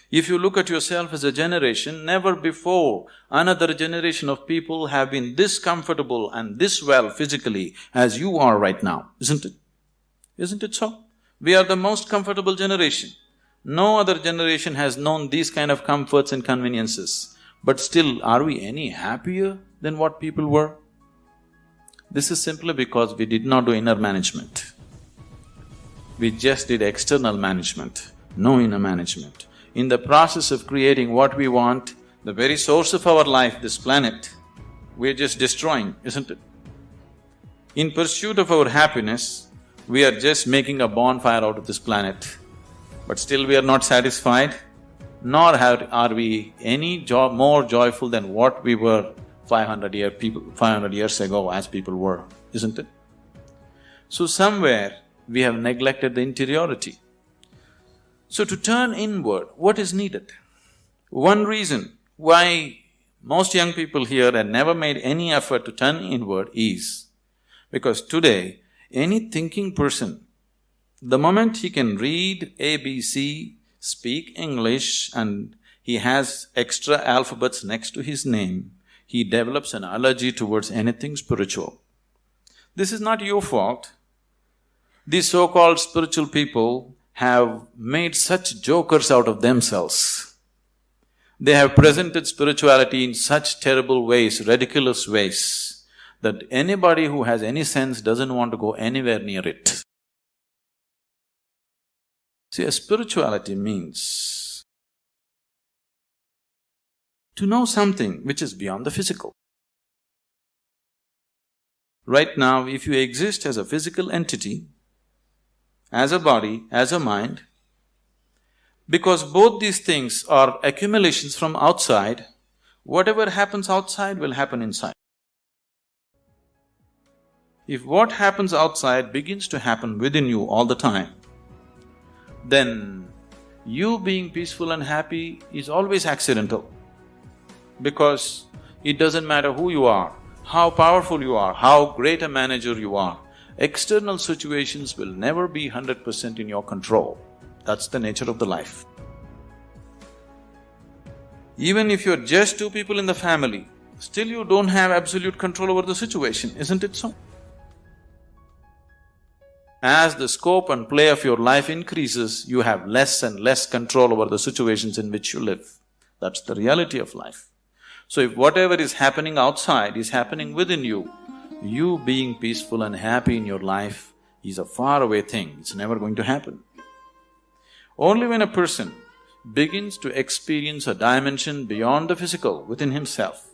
If you look at yourself as a generation, never before another generation of people have been this comfortable and this well physically as you are right now, isn't it? Isn't it so? We are the most comfortable generation. No other generation has known these kind of comforts and conveniences. But still, are we any happier than what people were? This is simply because we did not do inner management. We just did external management, no inner management. In the process of creating what we want, the very source of our life, this planet, we're just destroying, isn't it? In pursuit of our happiness, we are just making a bonfire out of this planet, but still we are not satisfied, nor are we any more joyful than what we were 500 years ago as people were, isn't it? So somewhere we have neglected the interiority. So to turn inward, what is needed? One reason why most young people here have never made any effort to turn inward is because today, any thinking person, the moment he can read ABC, speak English, and he has extra alphabets next to his name, he develops an allergy towards anything spiritual. This is not your fault. These so-called spiritual people have made such jokers out of themselves. They have presented spirituality in such terrible ways, ridiculous ways, that anybody who has any sense doesn't want to go anywhere near it. See, a spirituality means to know something which is beyond the physical. Right now, if you exist as a physical entity, as a body, as a mind, because both these things are accumulations from outside, whatever happens outside will happen inside. If what happens outside begins to happen within you all the time, then you being peaceful and happy is always accidental. Because it doesn't matter who you are, how powerful you are, how great a manager you are, external situations will never be 100% in your control. That's the nature of the life. Even if you're just two people in the family, still you don't have absolute control over the situation, isn't it so? As the scope and play of your life increases, you have less and less control over the situations in which you live. That's the reality of life. So if whatever is happening outside is happening within you, you being peaceful and happy in your life is a faraway thing, it's never going to happen. Only when a person begins to experience a dimension beyond the physical within himself,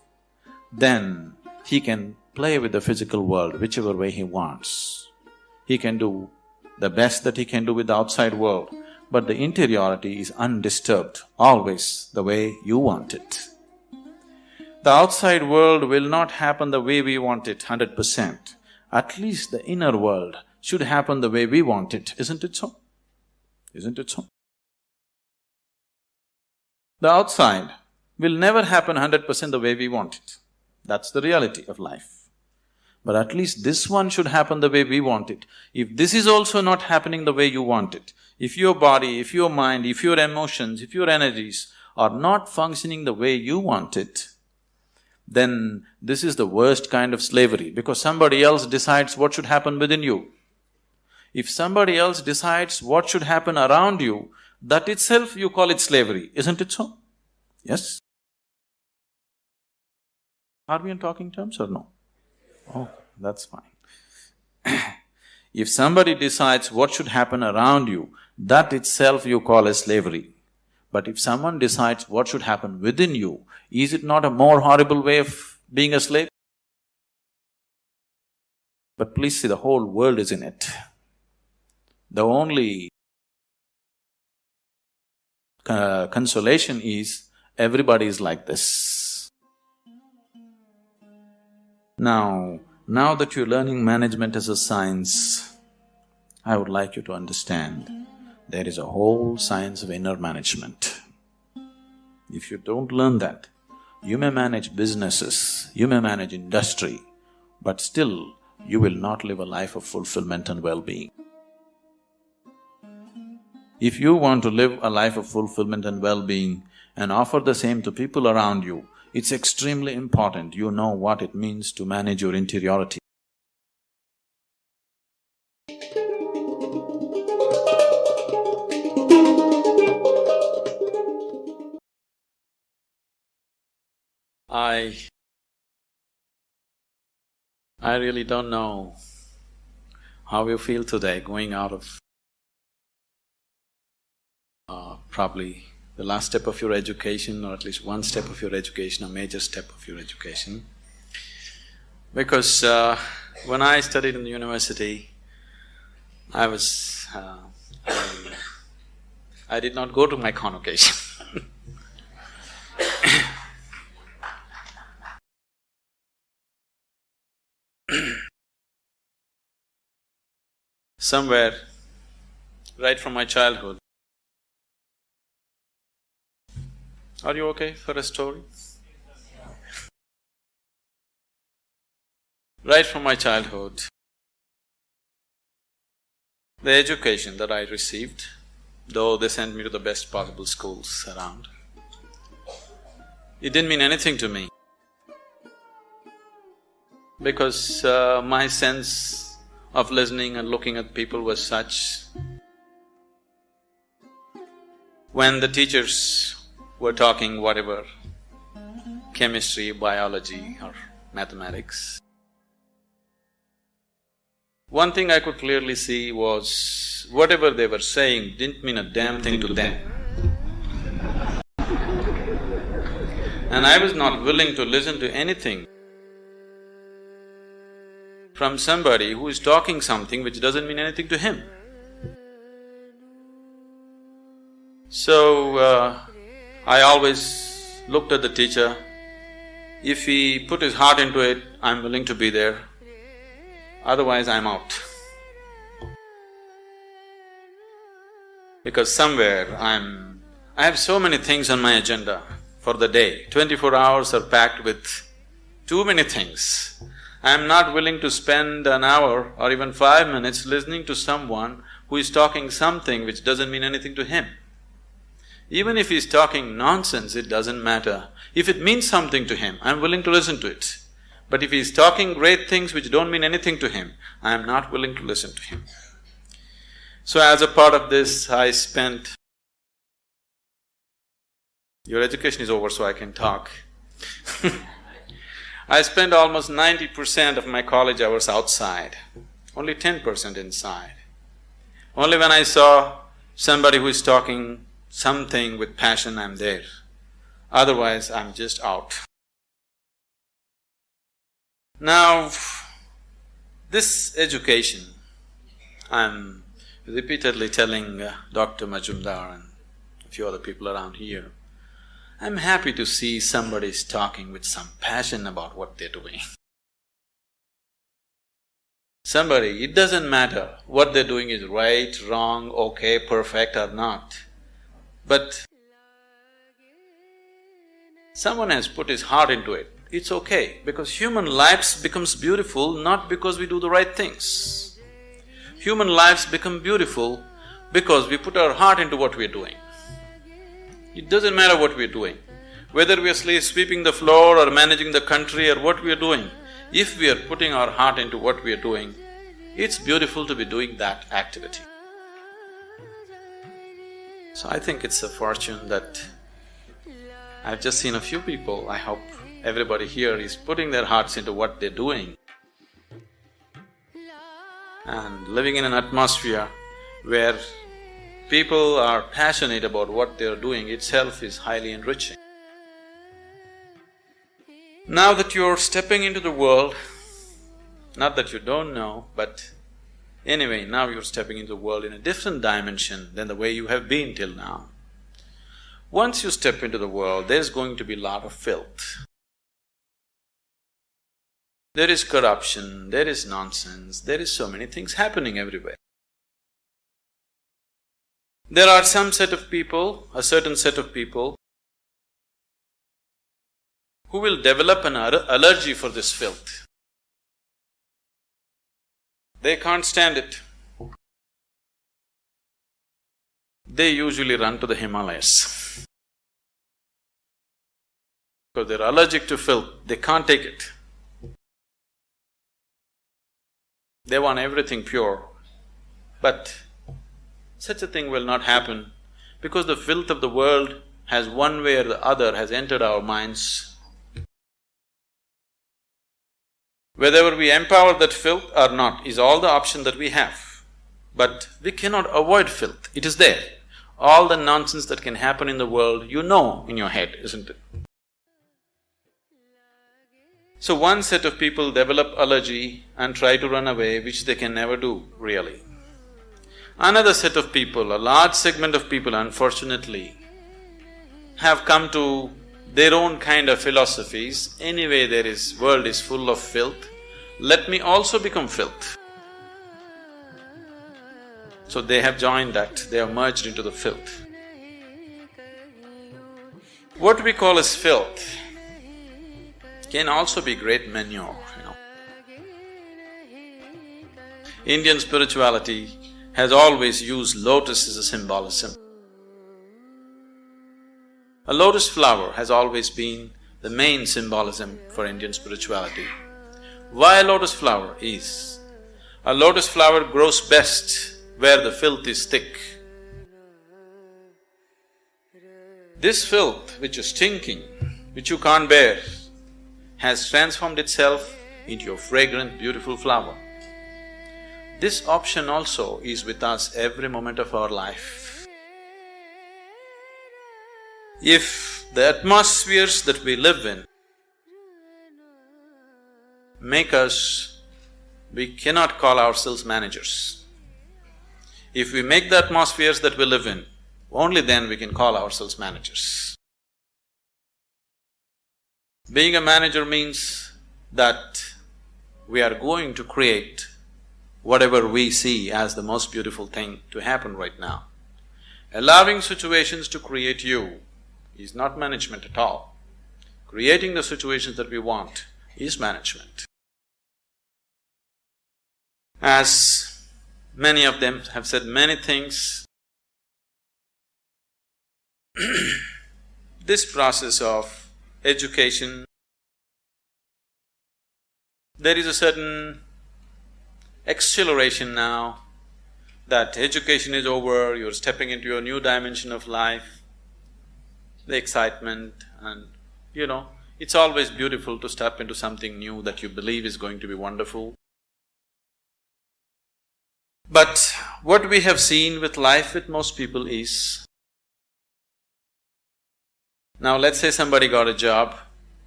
then he can play with the physical world whichever way he wants. He can do the best that he can do with the outside world, but the interiority is undisturbed, always the way you want it. The outside world will not happen the way we want it 100%. At least the inner world should happen the way we want it, isn't it so? Isn't it so? The outside will never happen 100% the way we want it. That's the reality of life. But at least this one should happen the way we want it. If this is also not happening the way you want it, if your body, if your mind, if your emotions, if your energies are not functioning the way you want it, then this is the worst kind of slavery, because somebody else decides what should happen within you. If somebody else decides what should happen around you, that itself you call it slavery, isn't it so? Yes? Are we in talking terms or no? Oh, that's fine. If somebody decides what should happen around you, that itself you call as slavery. But if someone decides what should happen within you, is it not a more horrible way of being a slave? But please see, the whole world is in it. The only consolation is everybody is like this. Now that you're learning management as a science, I would like you to understand there is a whole science of inner management. If you don't learn that, you may manage businesses, you may manage industry, but still you will not live a life of fulfillment and well-being. If you want to live a life of fulfillment and well-being and offer the same to people around you, it's extremely important you know what it means to manage your interiority. I really don't know how you feel today going out of probably the last step of your education, or at least one step of your education, a major step of your education. Because when I studied in the university, I did not go to my convocation. Somewhere, right from my childhood. Are you okay for a story? Right from my childhood, the education that I received, though they sent me to the best possible schools around, it didn't mean anything to me. Because my sense of listening and looking at people was such. When the teachers were talking whatever, chemistry, biology or mathematics, One thing I could clearly see was whatever they were saying didn't mean a damn thing to them. And I was not willing to listen to anything from somebody who is talking something which doesn't mean anything to him. So, I always looked at the teacher. If he put his heart into it, I'm willing to be there, otherwise I'm out. Because somewhere I have so many things on my agenda for the day. 24 hours are packed with too many things. I'm not willing to spend an hour or even 5 minutes listening to someone who is talking something which doesn't mean anything to him. Even if he's talking nonsense, it doesn't matter. If it means something to him, I'm willing to listen to it. But if he's talking great things which don't mean anything to him, I am not willing to listen to him. So as a part of this, I spent… Your education is over, so I can talk. I spent almost 90% of my college hours outside, only 10% inside. Only when I saw somebody who is talking something with passion, I'm there. Otherwise, I'm just out. Now, this education, I'm repeatedly telling Dr. Majumdar and a few other people around here, I'm happy to see somebody's talking with some passion about what they're doing. Somebody, it doesn't matter what they're doing is right, wrong, okay, perfect or not, but someone has put his heart into it, it's okay, because human lives becomes beautiful not because we do the right things. Human lives become beautiful because we put our heart into what we're doing. It doesn't matter what we're doing, whether we're sweeping the floor or managing the country or what we're doing, if we are putting our heart into what we're doing, it's beautiful to be doing that activity. So I think it's a fortune that I've just seen a few people, I hope everybody here is putting their hearts into what they're doing and living in an atmosphere where people are passionate about what they're doing itself is highly enriching. Now that you're stepping into the world, not that you don't know, but anyway, now you're stepping into the world in a different dimension than the way you have been till now. Once you step into the world, there's going to be a lot of filth. There is corruption, there is nonsense, there is so many things happening everywhere. There are some set of people, a certain set of people, who will develop an allergy for this filth. They can't stand it. They usually run to the Himalayas. Because they're allergic to filth, they can't take it. They want everything pure, but such a thing will not happen because the filth of the world has one way or the other has entered our minds. Whether we empower that filth or not is all the option that we have. But we cannot avoid filth, it is there. All the nonsense that can happen in the world, you know in your head, isn't it? So one set of people develop allergy and try to run away, which they can never do, really. Another set of people, a large segment of people, unfortunately, have come to their own kind of philosophies. Anyway, world is full of filth, let me also become filth. So they have joined that, they have merged into the filth. What we call as filth can also be great manure, Indian spirituality has always used lotus as a symbolism. A lotus flower has always been the main symbolism for Indian spirituality. Why a lotus flower is? A lotus flower grows best where the filth is thick. This filth which is stinking, which you can't bear, has transformed itself into a fragrant, beautiful flower. This option also is with us every moment of our life. If the atmospheres that we live in make us… we cannot call ourselves managers. If we make the atmospheres that we live in, only then we can call ourselves managers. Being a manager means that we are going to create whatever we see as the most beautiful thing to happen right now. Allowing situations to create you is not management at all. Creating the situations that we want is management. As many of them have said many things, this process of education, there is a certain exhilaration now that education is over, you're stepping into a new dimension of life, the excitement and, it's always beautiful to step into something new that you believe is going to be wonderful. But what we have seen with life with most people is, now let's say somebody got a job,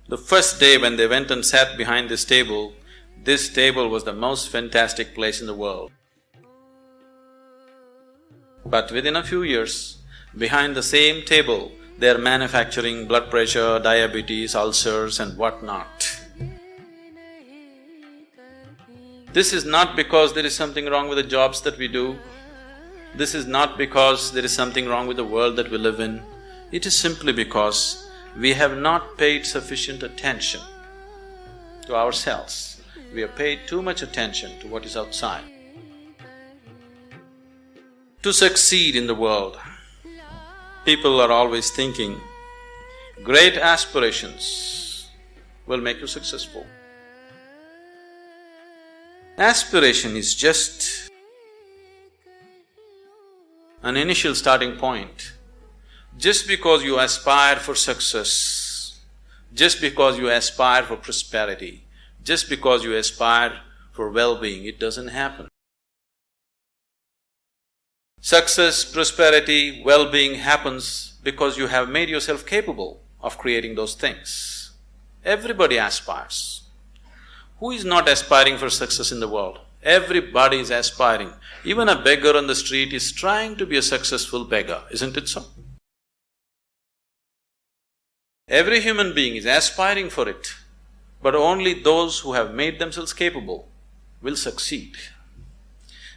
the first day when they went and sat behind this table was the most fantastic place in the world. But within a few years, behind the same table, they're manufacturing blood pressure, diabetes, ulcers and whatnot. This is not because there is something wrong with the jobs that we do. This is not because there is something wrong with the world that we live in. It is simply because we have not paid sufficient attention to ourselves. We have paid too much attention to what is outside. To succeed in the world, people are always thinking, great aspirations will make you successful. Aspiration is just an initial starting point. Just because you aspire for success, just because you aspire for prosperity, just because you aspire for well-being, it doesn't happen. Success, prosperity, well-being happens because you have made yourself capable of creating those things. Everybody aspires. Who is not aspiring for success in the world? Everybody is aspiring. Even a beggar on the street is trying to be a successful beggar, isn't it so? Every human being is aspiring for it, but only those who have made themselves capable will succeed.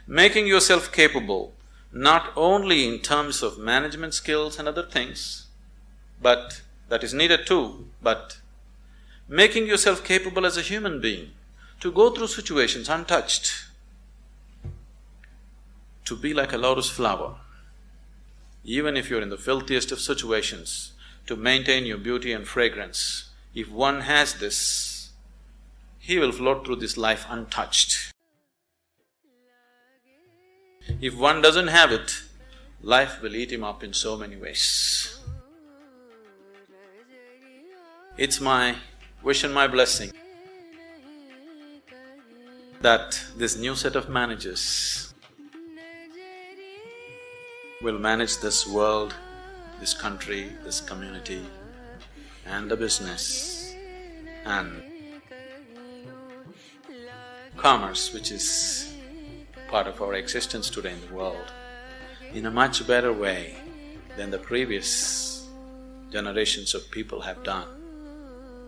Making yourself capable not only in terms of management skills and other things, but that is needed too, but making yourself capable as a human being to go through situations untouched, to be like a lotus flower. Even if you're in the filthiest of situations, to maintain your beauty and fragrance, if one has this, he will float through this life untouched. If one doesn't have it, life will eat him up in so many ways. It's my wish and my blessing that this new set of managers will manage this world, this country, this community and the business and commerce, which is part of our existence today in the world, in a much better way than the previous generations of people have done,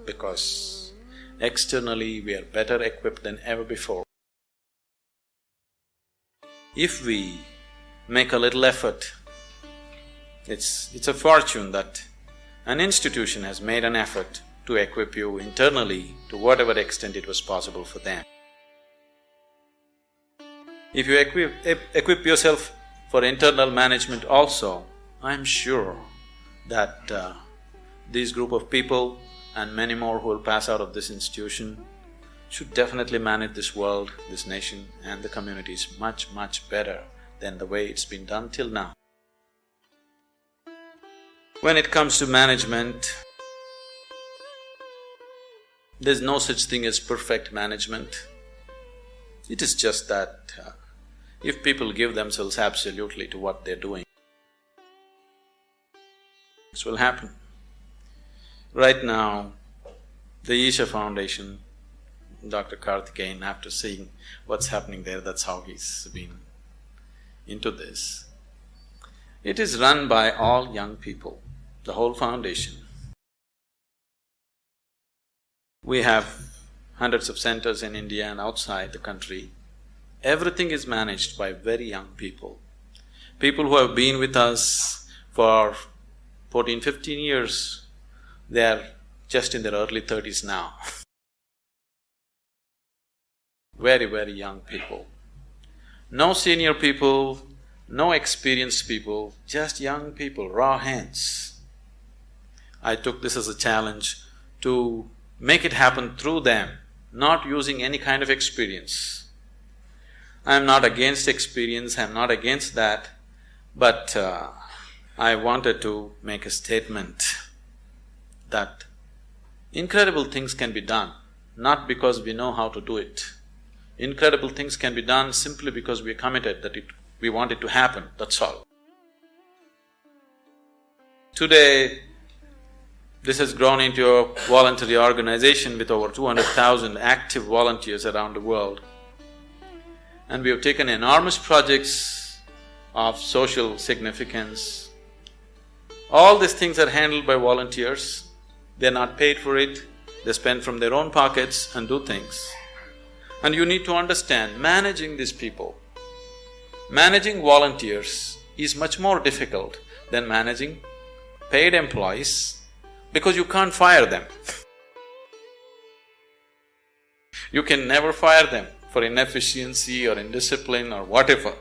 because externally we are better equipped than ever before. If we make a little effort, it's a fortune that an institution has made an effort to equip you internally to whatever extent it was possible for them. If you equip yourself for internal management also, I'm sure that this group of people and many more who will pass out of this institution should definitely manage this world, this nation and the communities much, much better than the way it's been done till now. When it comes to management, there's no such thing as perfect management. It is just that if people give themselves absolutely to what they're doing, this will happen. Right now, the Isha Foundation, Dr. Karthikeyan, after seeing what's happening there, that's how he's been into this. It is run by all young people, the whole foundation. We have hundreds of centers in India and outside the country. Everything is managed by very young people. People who have been with us for 14, 15 years, they are just in their early 30s now. Very, very young people. No senior people, no experienced people, just young people, raw hands. I took this as a challenge to make it happen through them, not using any kind of experience. I'm not against experience, I'm not against that, but I wanted to make a statement that incredible things can be done, not because we know how to do it. Incredible things can be done simply because we are committed that we want it to happen, that's all. Today, this has grown into a voluntary organization with over 200,000 active volunteers around the world. And we have taken enormous projects of social significance. All these things are handled by volunteers. They're not paid for it, they spend from their own pockets and do things. And you need to understand, managing these people, managing volunteers is much more difficult than managing paid employees because you can't fire them. You can never fire them for inefficiency or indiscipline or whatever,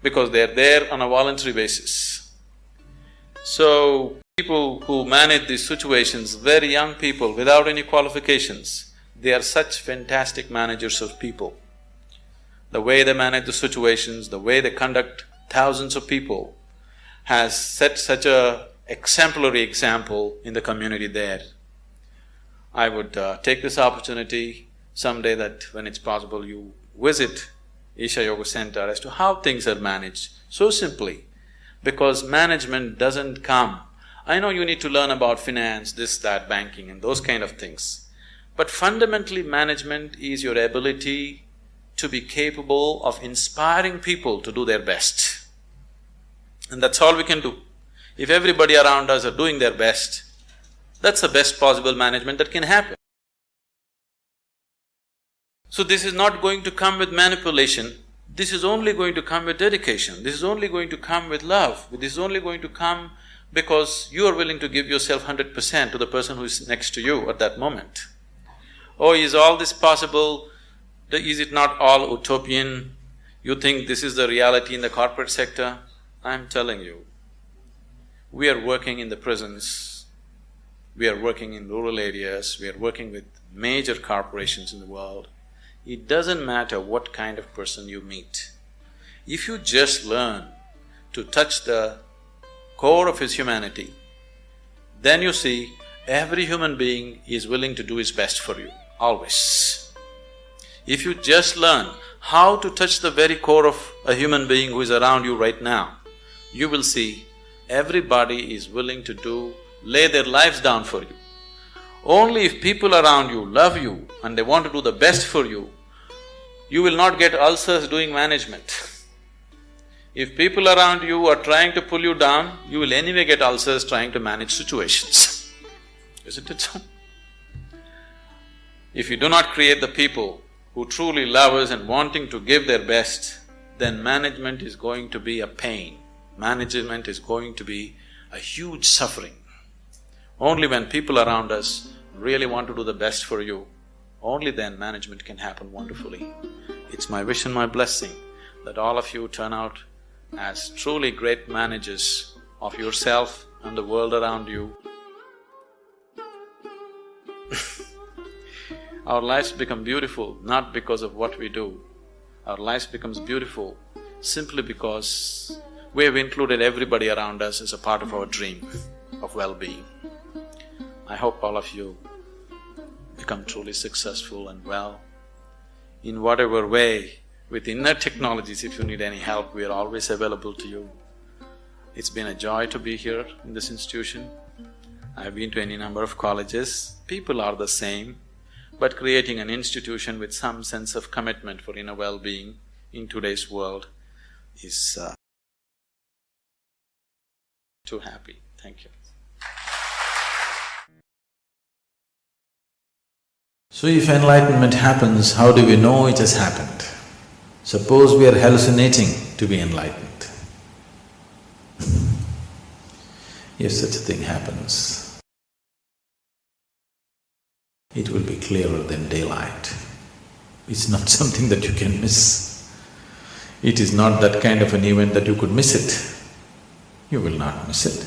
because they're there on a voluntary basis. So, people who manage these situations, very young people without any qualifications, they are such fantastic managers of people. The way they manage the situations, the way they conduct thousands of people has set such a exemplary example in the community there. I would take this opportunity someday that when it's possible you visit Isha Yoga Center as to how things are managed so simply, because management doesn't come… I know you need to learn about finance, this, that, banking and those kind of things, but fundamentally management is your ability to be capable of inspiring people to do their best. And that's all we can do. If everybody around us are doing their best, that's the best possible management that can happen. So this is not going to come with manipulation, this is only going to come with dedication, this is only going to come with love, this is only going to come because you are willing to give yourself 100% to the person who is next to you at that moment. Oh, is all this possible? Is it not all utopian? You think this is the reality in the corporate sector? I'm telling you, we are working in the prisons, we are working in rural areas, we are working with major corporations in the world. It doesn't matter what kind of person you meet. If you just learn to touch the core of his humanity, then you see every human being is willing to do his best for you, always. If you just learn how to touch the very core of a human being who is around you right now, you will see everybody is willing to lay their lives down for you. Only if people around you love you and they want to do the best for you, you will not get ulcers doing management. If people around you are trying to pull you down, you will anyway get ulcers trying to manage situations. Isn't it so? If you do not create the people who truly love us and wanting to give their best, then management is going to be a pain. Management is going to be a huge suffering. Only when people around us really want to do the best for you, only then management can happen wonderfully. It's my wish and my blessing that all of you turn out as truly great managers of yourself and the world around you. Our lives become beautiful not because of what we do. Our lives becomes beautiful simply because we have included everybody around us as a part of our dream of well-being. I hope all of you become truly successful and well in whatever way With inner technologies, if you need any help, we are always available to you. It's been a joy to be here in this institution. I've been to any number of colleges, people are the same, but creating an institution with some sense of commitment for inner well-being in today's world is too happy. Thank you. So if enlightenment happens, how do we know it has happened? Suppose we are hallucinating to be enlightened. If such a thing happens, it will be clearer than daylight. It's not something that you can miss. It is not that kind of an event that you could miss it. You will not miss it.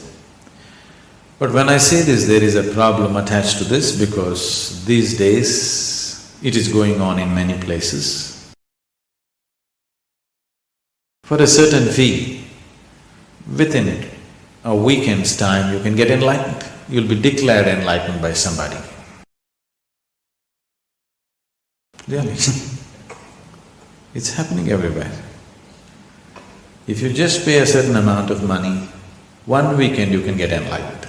But when I say this, there is a problem attached to this because these days it is going on in many places. For a certain fee, within a weekend's time you can get enlightened. You'll be declared enlightened by somebody. Really it's happening everywhere. If you just pay a certain amount of money, one weekend you can get enlightened.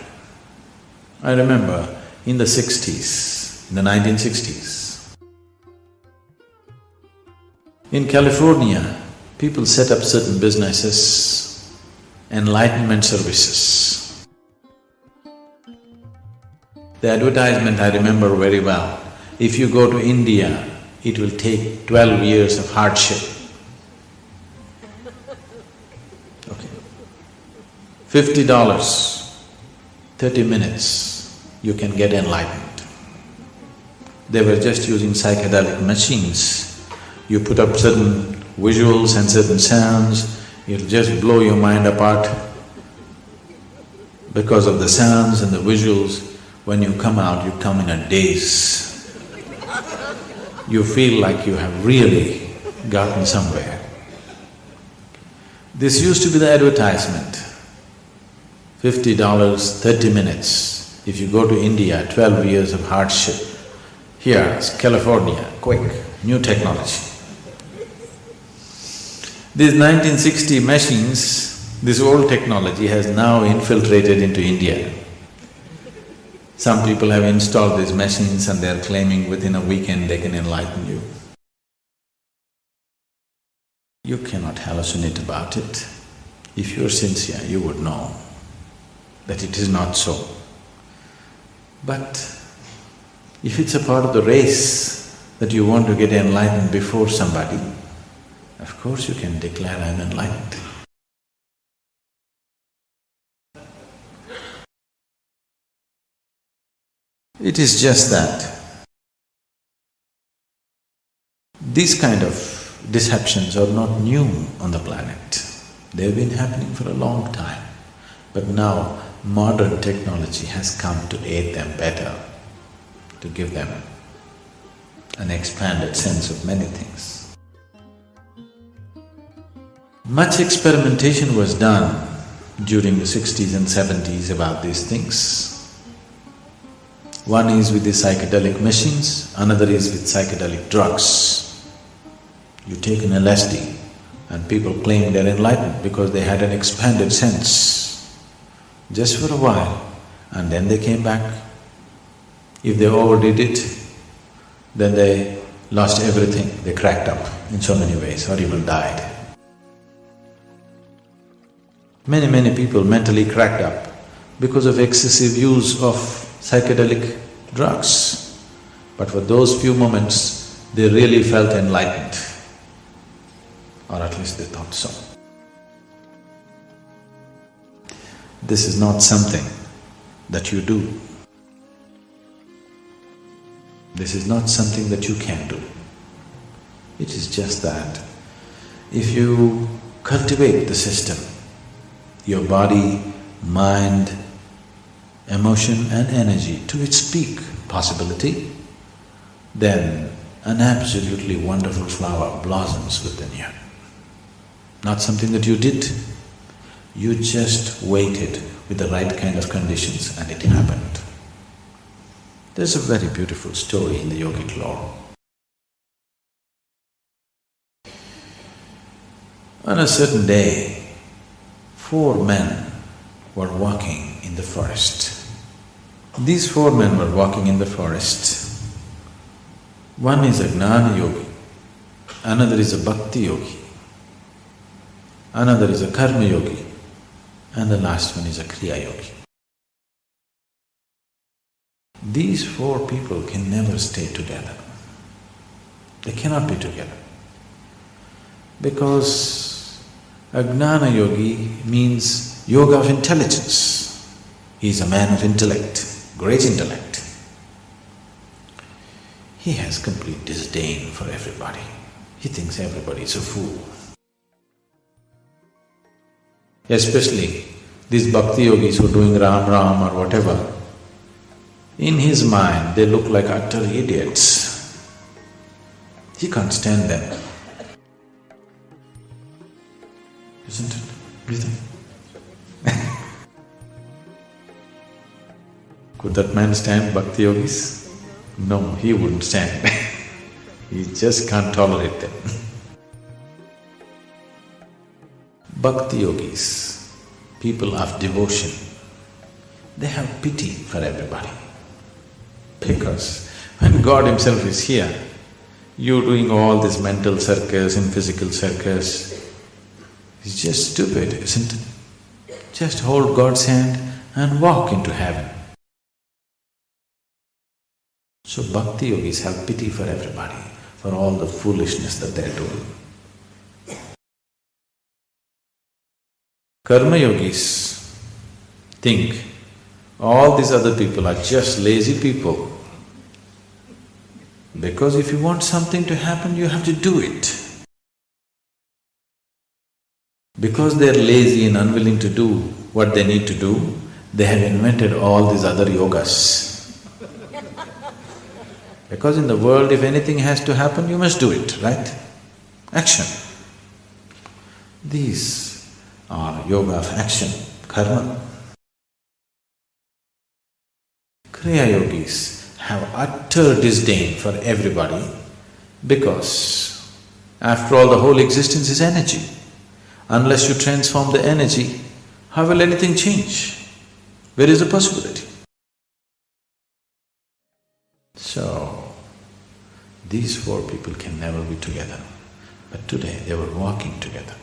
I remember in the 60s, in the 1960s, in California, people set up certain businesses, enlightenment services. The advertisement I remember very well. If you go to India, it will take 12 years of hardship. Okay. $50, 30 minutes, you can get enlightened. They were just using psychedelic machines. You put up certain visuals and certain sounds, it'll just blow your mind apart. Because of the sounds and the visuals, when you come out, you come in a daze. You feel like you have really gotten somewhere. This used to be the advertisement. $50, 30 minutes. If you go to India, 12 years of hardship. Here, it's California, quick, new technology. These 1960 machines, this old technology has now infiltrated into India. Some people have installed these machines and they're claiming within a weekend they can enlighten you. You cannot hallucinate about it. If you're sincere, you would know that it is not so. But if it's a part of the race that you want to get enlightened before somebody, of course you can declare, I'm enlightened. It is just that these kind of deceptions are not new on the planet. They've been happening for a long time. But now modern technology has come to aid them better, to give them an expanded sense of many things. Much experimentation was done during the 60s and 70s about these things. One is with the psychedelic machines, another is with psychedelic drugs. You take an LSD and people claim they're enlightened because they had an expanded sense just for a while and then they came back. If they overdid it, then they lost everything, they cracked up in so many ways or even died. Many people mentally cracked up because of excessive use of psychedelic drugs. But for those few moments, they really felt enlightened, or at least they thought so. This is not something that you do. This is not something that you can do. It is just that if you cultivate the system, your body, mind, emotion and energy to its peak possibility, then an absolutely wonderful flower blossoms within you. Not something that you did, you just waited with the right kind of conditions and it happened. There's a very beautiful story in the yogic law. On a certain day, 4 men were walking in the forest. These 4 men were walking in the forest. One is a Gnana yogi, another is a Bhakti yogi, another is a Karma yogi, and the last one is a Kriya yogi. These 4 people can never stay together. They cannot be together. Because a Gnana yogi means yoga of intelligence. He is a man of intellect, great intellect. He has complete disdain for everybody. He thinks everybody is a fool. Especially these bhakti yogis who are doing Ram Ram or whatever, in his mind they look like utter idiots. He can't stand them. Isn't it? You think? Could that man stand bhakti yogis? No, he wouldn't stand. He just can't tolerate them. Bhakti yogis, people of devotion, they have pity for everybody. Because when God Himself is here, you're doing all this mental circus and physical circus. It's just stupid, isn't it? Just hold God's hand and walk into heaven. So bhakti yogis have pity for everybody, for all the foolishness that they're doing. Karma yogis think all these other people are just lazy people. Because if you want something to happen, you have to do it. Because they're lazy and unwilling to do what they need to do, they have invented all these other yogas. Because in the world, if anything has to happen, you must do it, right? Action. These are yoga of action, karma. Kriya yogis have utter disdain for everybody because, after all, the whole existence is energy. Unless you transform the energy, how will anything change? Where is the possibility? So, these 4 people can never be together, but today they were walking together.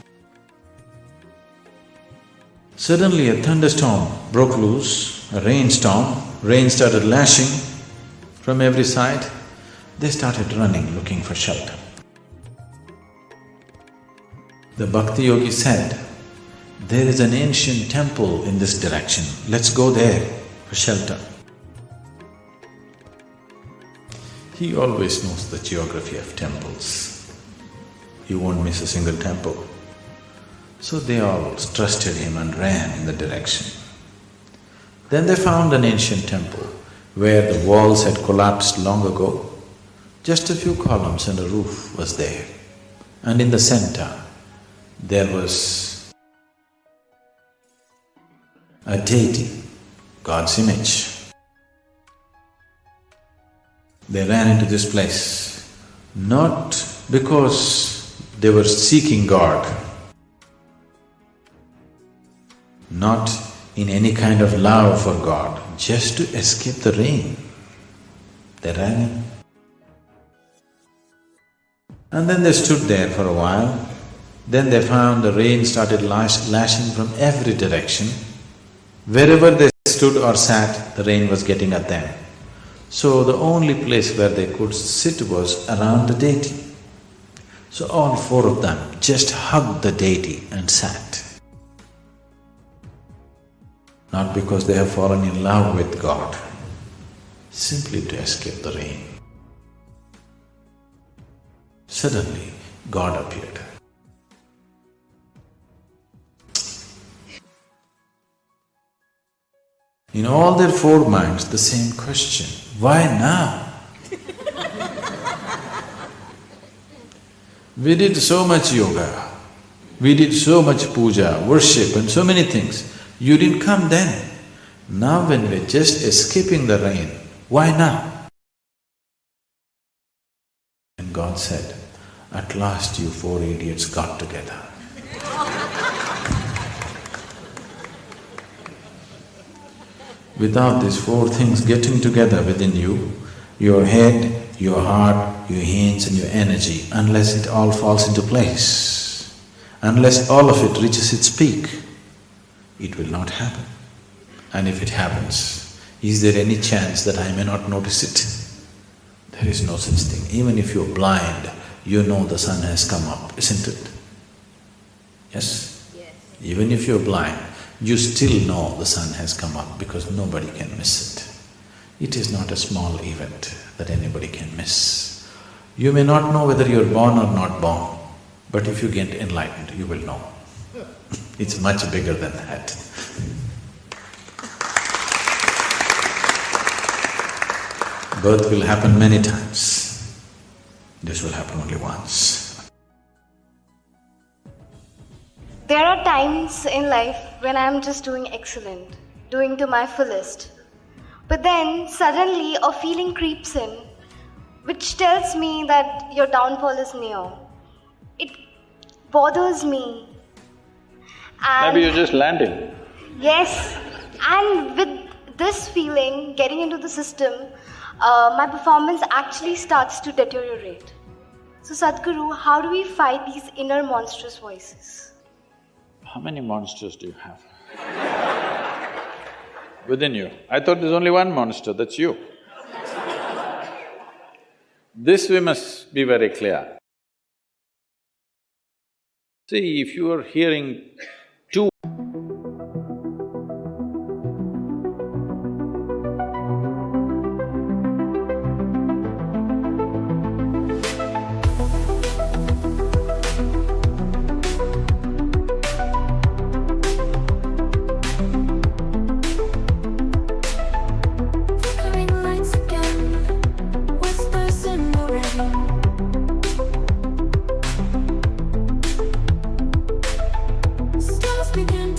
Suddenly a thunderstorm broke loose, a rainstorm, rain started lashing from every side. They started running, looking for shelter. The bhakti yogi said, "There is an ancient temple in this direction, let's go there for shelter." He always knows the geography of temples. He won't miss a single temple. So they all trusted him and ran in the direction. Then they found an ancient temple where the walls had collapsed long ago. Just a few columns and a roof was there. And in the center, there was a deity, God's image. They ran into this place, not because they were seeking God, not in any kind of love for God, just to escape the rain. They ran in. And then they stood there for a while. Then they found the rain started lashing from every direction. Wherever they stood or sat, the rain was getting at them. So the only place where they could sit was around the deity. So all 4 of them just hugged the deity and sat. Not because they have fallen in love with God, simply to escape the rain. Suddenly, God appeared. In all their 4 minds, the same question, why now? We did so much yoga, we did so much puja, worship and so many things. You didn't come then. Now when we're just escaping the rain, why now? And God said, at last you 4 idiots got together. Without these four things getting together within you, your head, your heart, your hands and your energy, unless it all falls into place, unless all of it reaches its peak, it will not happen. And if it happens, is there any chance that I may not notice it? There is no such thing. Even if you're blind, you know the sun has come up, isn't it? Yes? Yes. Even if you're blind, you still know the sun has come up because nobody can miss it. It is not a small event that anybody can miss. You may not know whether you're born or not born, but if you get enlightened, you will know. It's much bigger than that. Birth will happen many times. This will happen only once. There are times in life when I'm just doing excellent, doing to my fullest. But then suddenly a feeling creeps in which tells me that your downfall is near. It bothers me. And Maybe you're just landing. yes, and with this feeling getting into the system, my performance actually starts to deteriorate. So Sadhguru, how do we fight these inner monstrous voices? How many monsters do you have? Within you. I thought there's only one monster, that's you. This we must be very clear. See, if you are hearing two Flickering lights again, whispers in the rain. Stars begin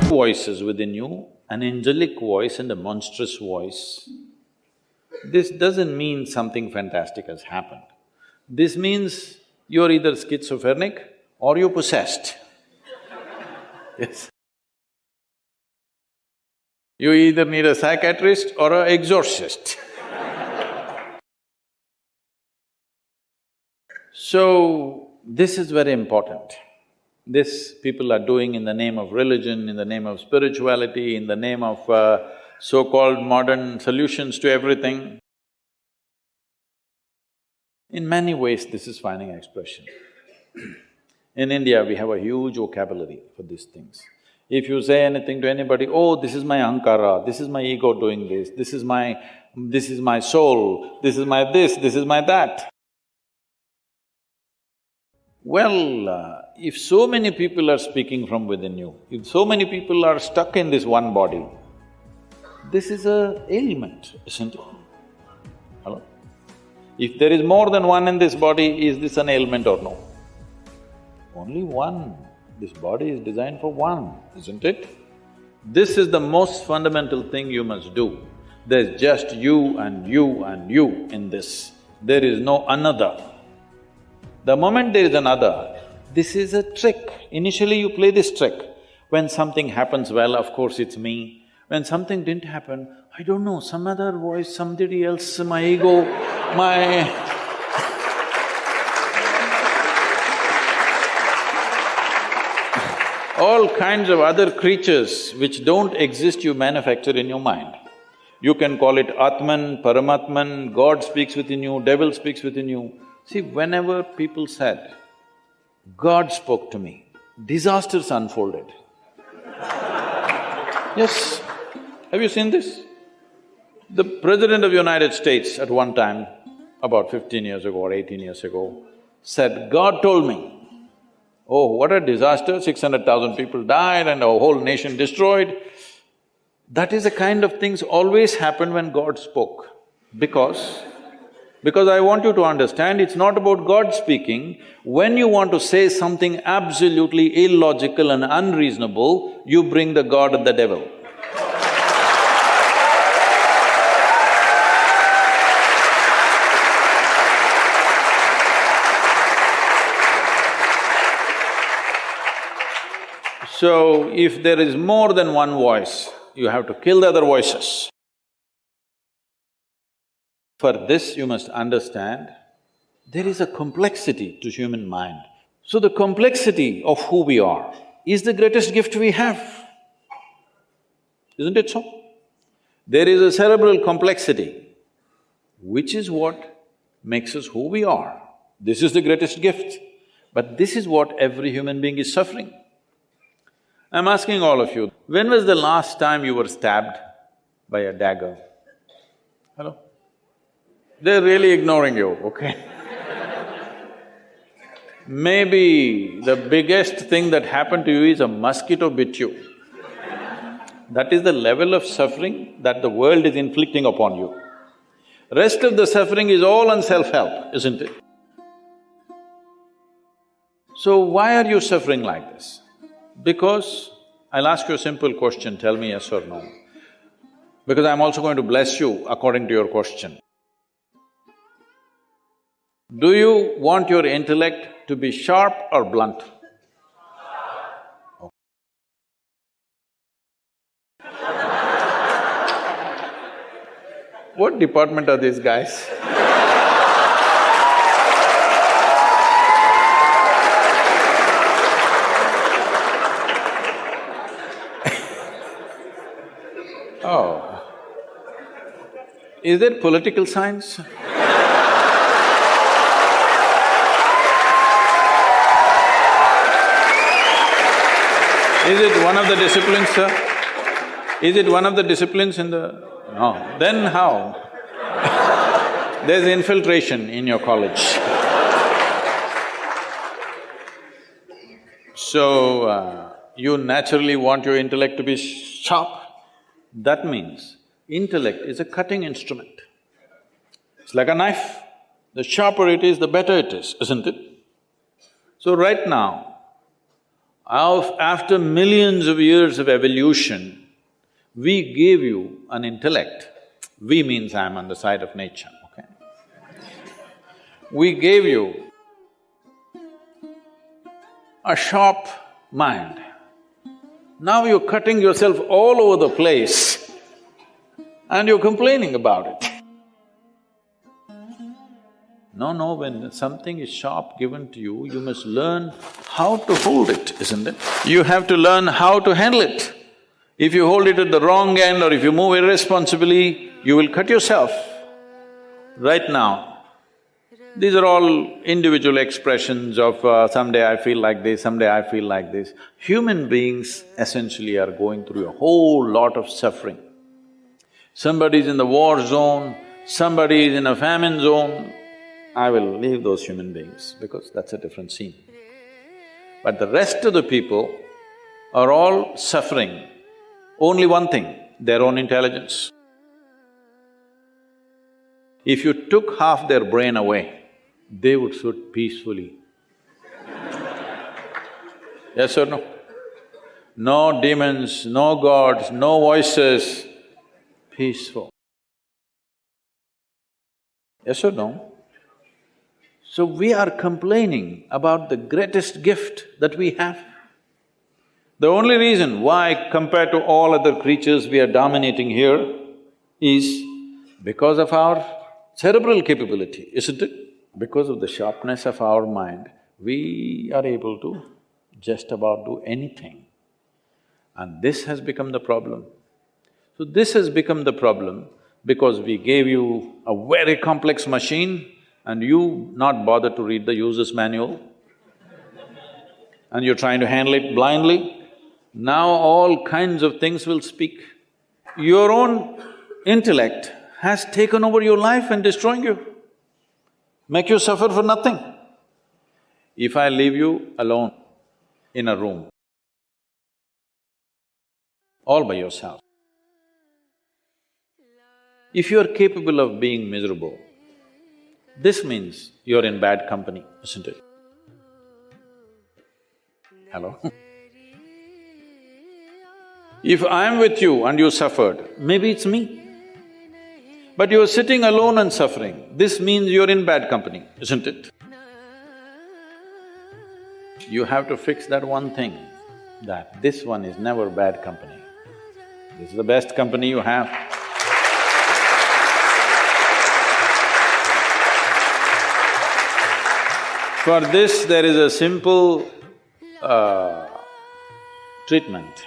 voices within you, an angelic voice and a monstrous voice. This doesn't mean something fantastic has happened. This means you're either schizophrenic or you're possessed. Yes. You either need a psychiatrist or an exorcist. So, this is very important. This people are doing in the name of religion, in the name of spirituality, in the name of so-called modern solutions to everything. In many ways, this is finding expression. In India, we have a huge vocabulary for these things. If you say anything to anybody, oh, this is my ahankara, this is my ego doing this is my soul, this is my this is my that. Well, if so many people are speaking from within you, if so many people are stuck in this one body, this is a ailment, isn't it? Hello? If there is more than one in this body, is this an ailment or no? Only one. This body is designed for one, isn't it? This is the most fundamental thing you must do. There's just you and you and you in this. There is no another. The moment there is another, this is a trick. Initially you play this trick. When something happens well, of course it's me. When something didn't happen, I don't know, some other voice, somebody else, my ego, my… all kinds of other creatures which don't exist you manufacture in your mind. You can call it Atman, Paramatman, God speaks within you, devil speaks within you. See, whenever people said, God spoke to me, disasters unfolded. Yes, have you seen this? The President of the United States at one time, about 15 years ago or 18 years ago, said, God told me, oh, what a disaster, 600,000 people died and a whole nation destroyed. That is the kind of things always happen when God spoke. Because I want you to understand, it's not about God speaking. When you want to say something absolutely illogical and unreasonable, you bring the God and the devil. So, if there is more than one voice, you have to kill the other voices. For this, you must understand, there is a complexity to human mind. So the complexity of who we are is the greatest gift we have. Isn't it so? There is a cerebral complexity, which is what makes us who we are. This is the greatest gift. But this is what every human being is suffering. I'm asking all of you, when was the last time you were stabbed by a dagger? Hello? They're really ignoring you, okay? Maybe the biggest thing that happened to you is a mosquito bit you. That is the level of suffering that the world is inflicting upon you. Rest of the suffering is all on self-help, isn't it? So why are you suffering like this? Because… I'll ask you a simple question, tell me yes or no. Because I'm also going to bless you according to your question. Do you want your intellect to be sharp or blunt? Okay. What department are these guys? Oh. Is there political science? Is it one of the disciplines, sir? Is it one of the disciplines in the… No. Then how? There's infiltration in your college. So, you naturally want your intellect to be sharp. That means intellect is a cutting instrument. It's like a knife. The sharper it is, the better it is, isn't it? So right now, After millions of years of evolution, we gave you an intellect. We means I'm on the side of nature, okay? We gave you a sharp mind. Now you're cutting yourself all over the place and you're complaining about it. No, when something is sharp given to you, you must learn how to hold it, isn't it? You have to learn how to handle it. If you hold it at the wrong end or if you move irresponsibly, you will cut yourself. Right now, these are all individual expressions of someday I feel like this, someday I feel like this. Human beings essentially are going through a whole lot of suffering. Somebody is in the war zone, somebody is in a famine zone. I will leave those human beings because that's a different scene. But the rest of the people are all suffering only one thing, their own intelligence. If you took half their brain away, they would sit peacefully. Yes or no? No demons, no gods, no voices, peaceful. Yes or no? So we are complaining about the greatest gift that we have. The only reason why compared to all other creatures we are dominating here is because of our cerebral capability, isn't it? Because of the sharpness of our mind, we are able to just about do anything. And this has become the problem. So this has become the problem because we gave you a very complex machine and you not bother to read the user's manual and you're trying to handle it blindly. Now all kinds of things will speak. Your own intellect has taken over your life and destroying you, make you suffer for nothing. If I leave you alone in a room, all by yourself, if you're capable of being miserable, this means you're in bad company, isn't it? Hello? If I'm with you and you suffered, maybe it's me. But you're sitting alone and suffering, this means you're in bad company, isn't it? You have to fix that one thing, that this one is never bad company. This is the best company you have. For this, there is a simple treatment.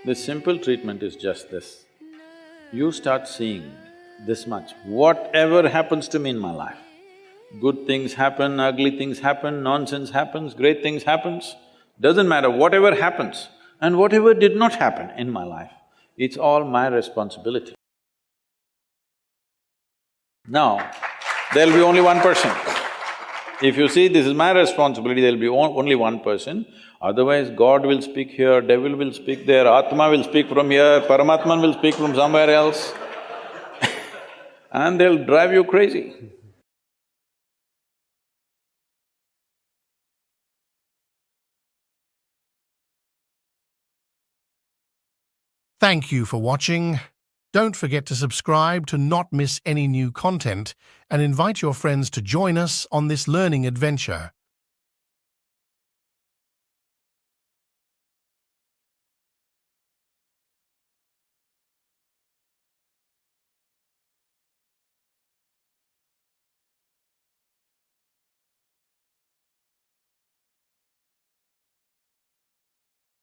This simple treatment is just this. You start seeing this much, whatever happens to me in my life, good things happen, ugly things happen, nonsense happens, great things happens, doesn't matter, whatever happens and whatever did not happen in my life, it's all my responsibility. Now, there'll be only one person. If you see this is my responsibility, there'll be only one person, otherwise God will speak here, devil will speak there, Atma will speak from here, Paramatman will speak from somewhere else and they'll drive you crazy. Thank you for watching. Don't forget to subscribe to not miss any new content and invite your friends to join us on this learning adventure.